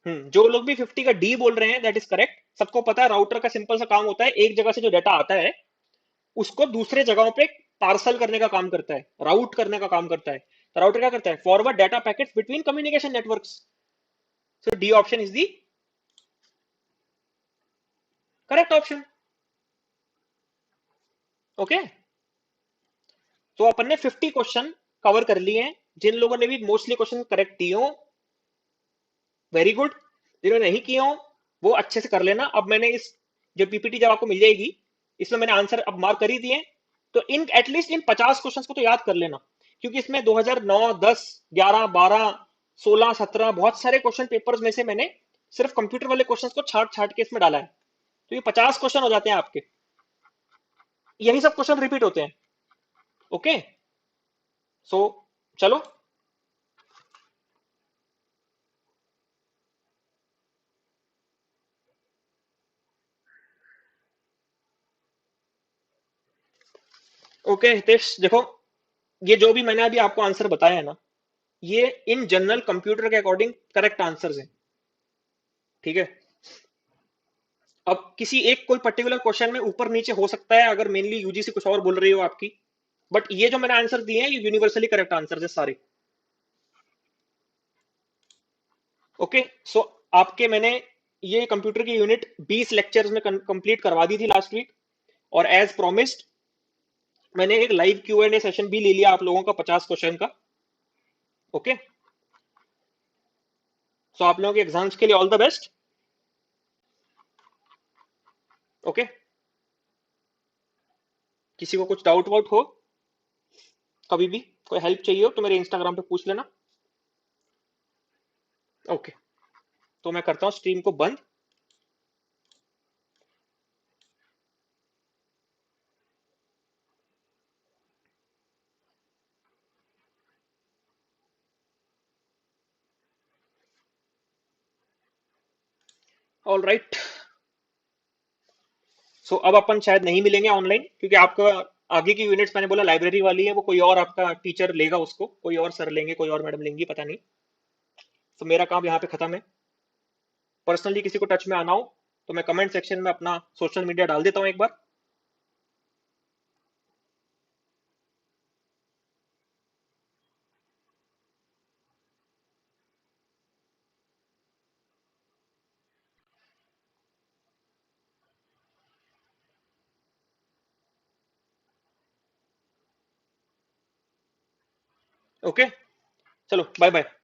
जो लोग भी 50 का डी बोल रहे हैं दैट इज करेक्ट। सबको पता है राउटर का सिंपल सा काम होता है, एक जगह से जो डाटा आता है उसको दूसरे जगहों पे पार्सल करने का काम करता है, राउट करने का काम करता है। तो राउटर क्या करता है, forward data packets between communication networks. So D option is the correct option. Okay, तो अपन ने 50 क्वेश्चन कवर कर लिए हैं। जिन लोगों ने भी मोस्टली क्वेश्चन करेक्ट दिए हो, वेरी गुड। जिन्होंने नहीं किए हो वो अच्छे से कर लेना। अब मैंने इस जो पीपीटी जब आपको मिल जाएगी, इसमें मैंने आंसर अब मार्क कर ही दिए। तो इन एटलीस्ट इन 50 क्वेश्चंस को तो याद कर लेना, क्योंकि इसमें 2009, 10, 11, 12, 16, 17 बहुत सारे क्वेश्चन पेपर्स में से मैंने सिर्फ कंप्यूटर वाले क्वेश्चंस को छाट छाट के इसमें डाला है। तो ये 50 क्वेश्चन हो जाते हैं आपके, यही सब क्वेश्चन रिपीट होते हैं। ओके, सो चलो। ओके हितेश, देखो ये जो भी मैंने अभी आपको आंसर बताया है ना, ये इन जनरल कंप्यूटर के अकॉर्डिंग करेक्ट आंसर्स हैं। ठीक है, अब किसी एक कोई पर्टिकुलर क्वेश्चन में ऊपर नीचे हो सकता है, अगर मेनली यूजीसी कुछ और बोल रही हो आपकी, बट ये जो मैंने आंसर दिए हैं ये यूनिवर्सली करेक्ट आंसर है सारे। ओके, सो आपके मैंने ये कंप्यूटर की यूनिट 20 लेक्चर्स में कंप्लीट करवा दी थी लास्ट वीक। और एज प्रोमिस्ड मैंने एक live Q and A session भी ले लिया आप लोगों का 50 क्वेश्चन का। ओके, सो आप लोगों के एग्जाम्स के लिए ऑल द बेस्ट। ओके, किसी को कुछ डाउट वाउट हो, कभी भी कोई हेल्प चाहिए हो तो मेरे इंस्टाग्राम पे पूछ लेना। ओके, तो मैं करता हूँ स्ट्रीम को बंद। ऑल राइट, सो अब अपन शायद नहीं मिलेंगे ऑनलाइन, क्योंकि आपका आगे की यूनिट्स मैंने बोला लाइब्रेरी वाली है, वो कोई और आपका टीचर लेगा, उसको कोई और सर लेंगे, कोई और मैडम लेंगी, पता नहीं। तो मेरा काम यहाँ पे खत्म है। पर्सनली किसी को टच में आना हो तो मैं कमेंट सेक्शन में अपना सोशल मीडिया डाल देता हूँ एक बार। ओके, चलो बाय बाय।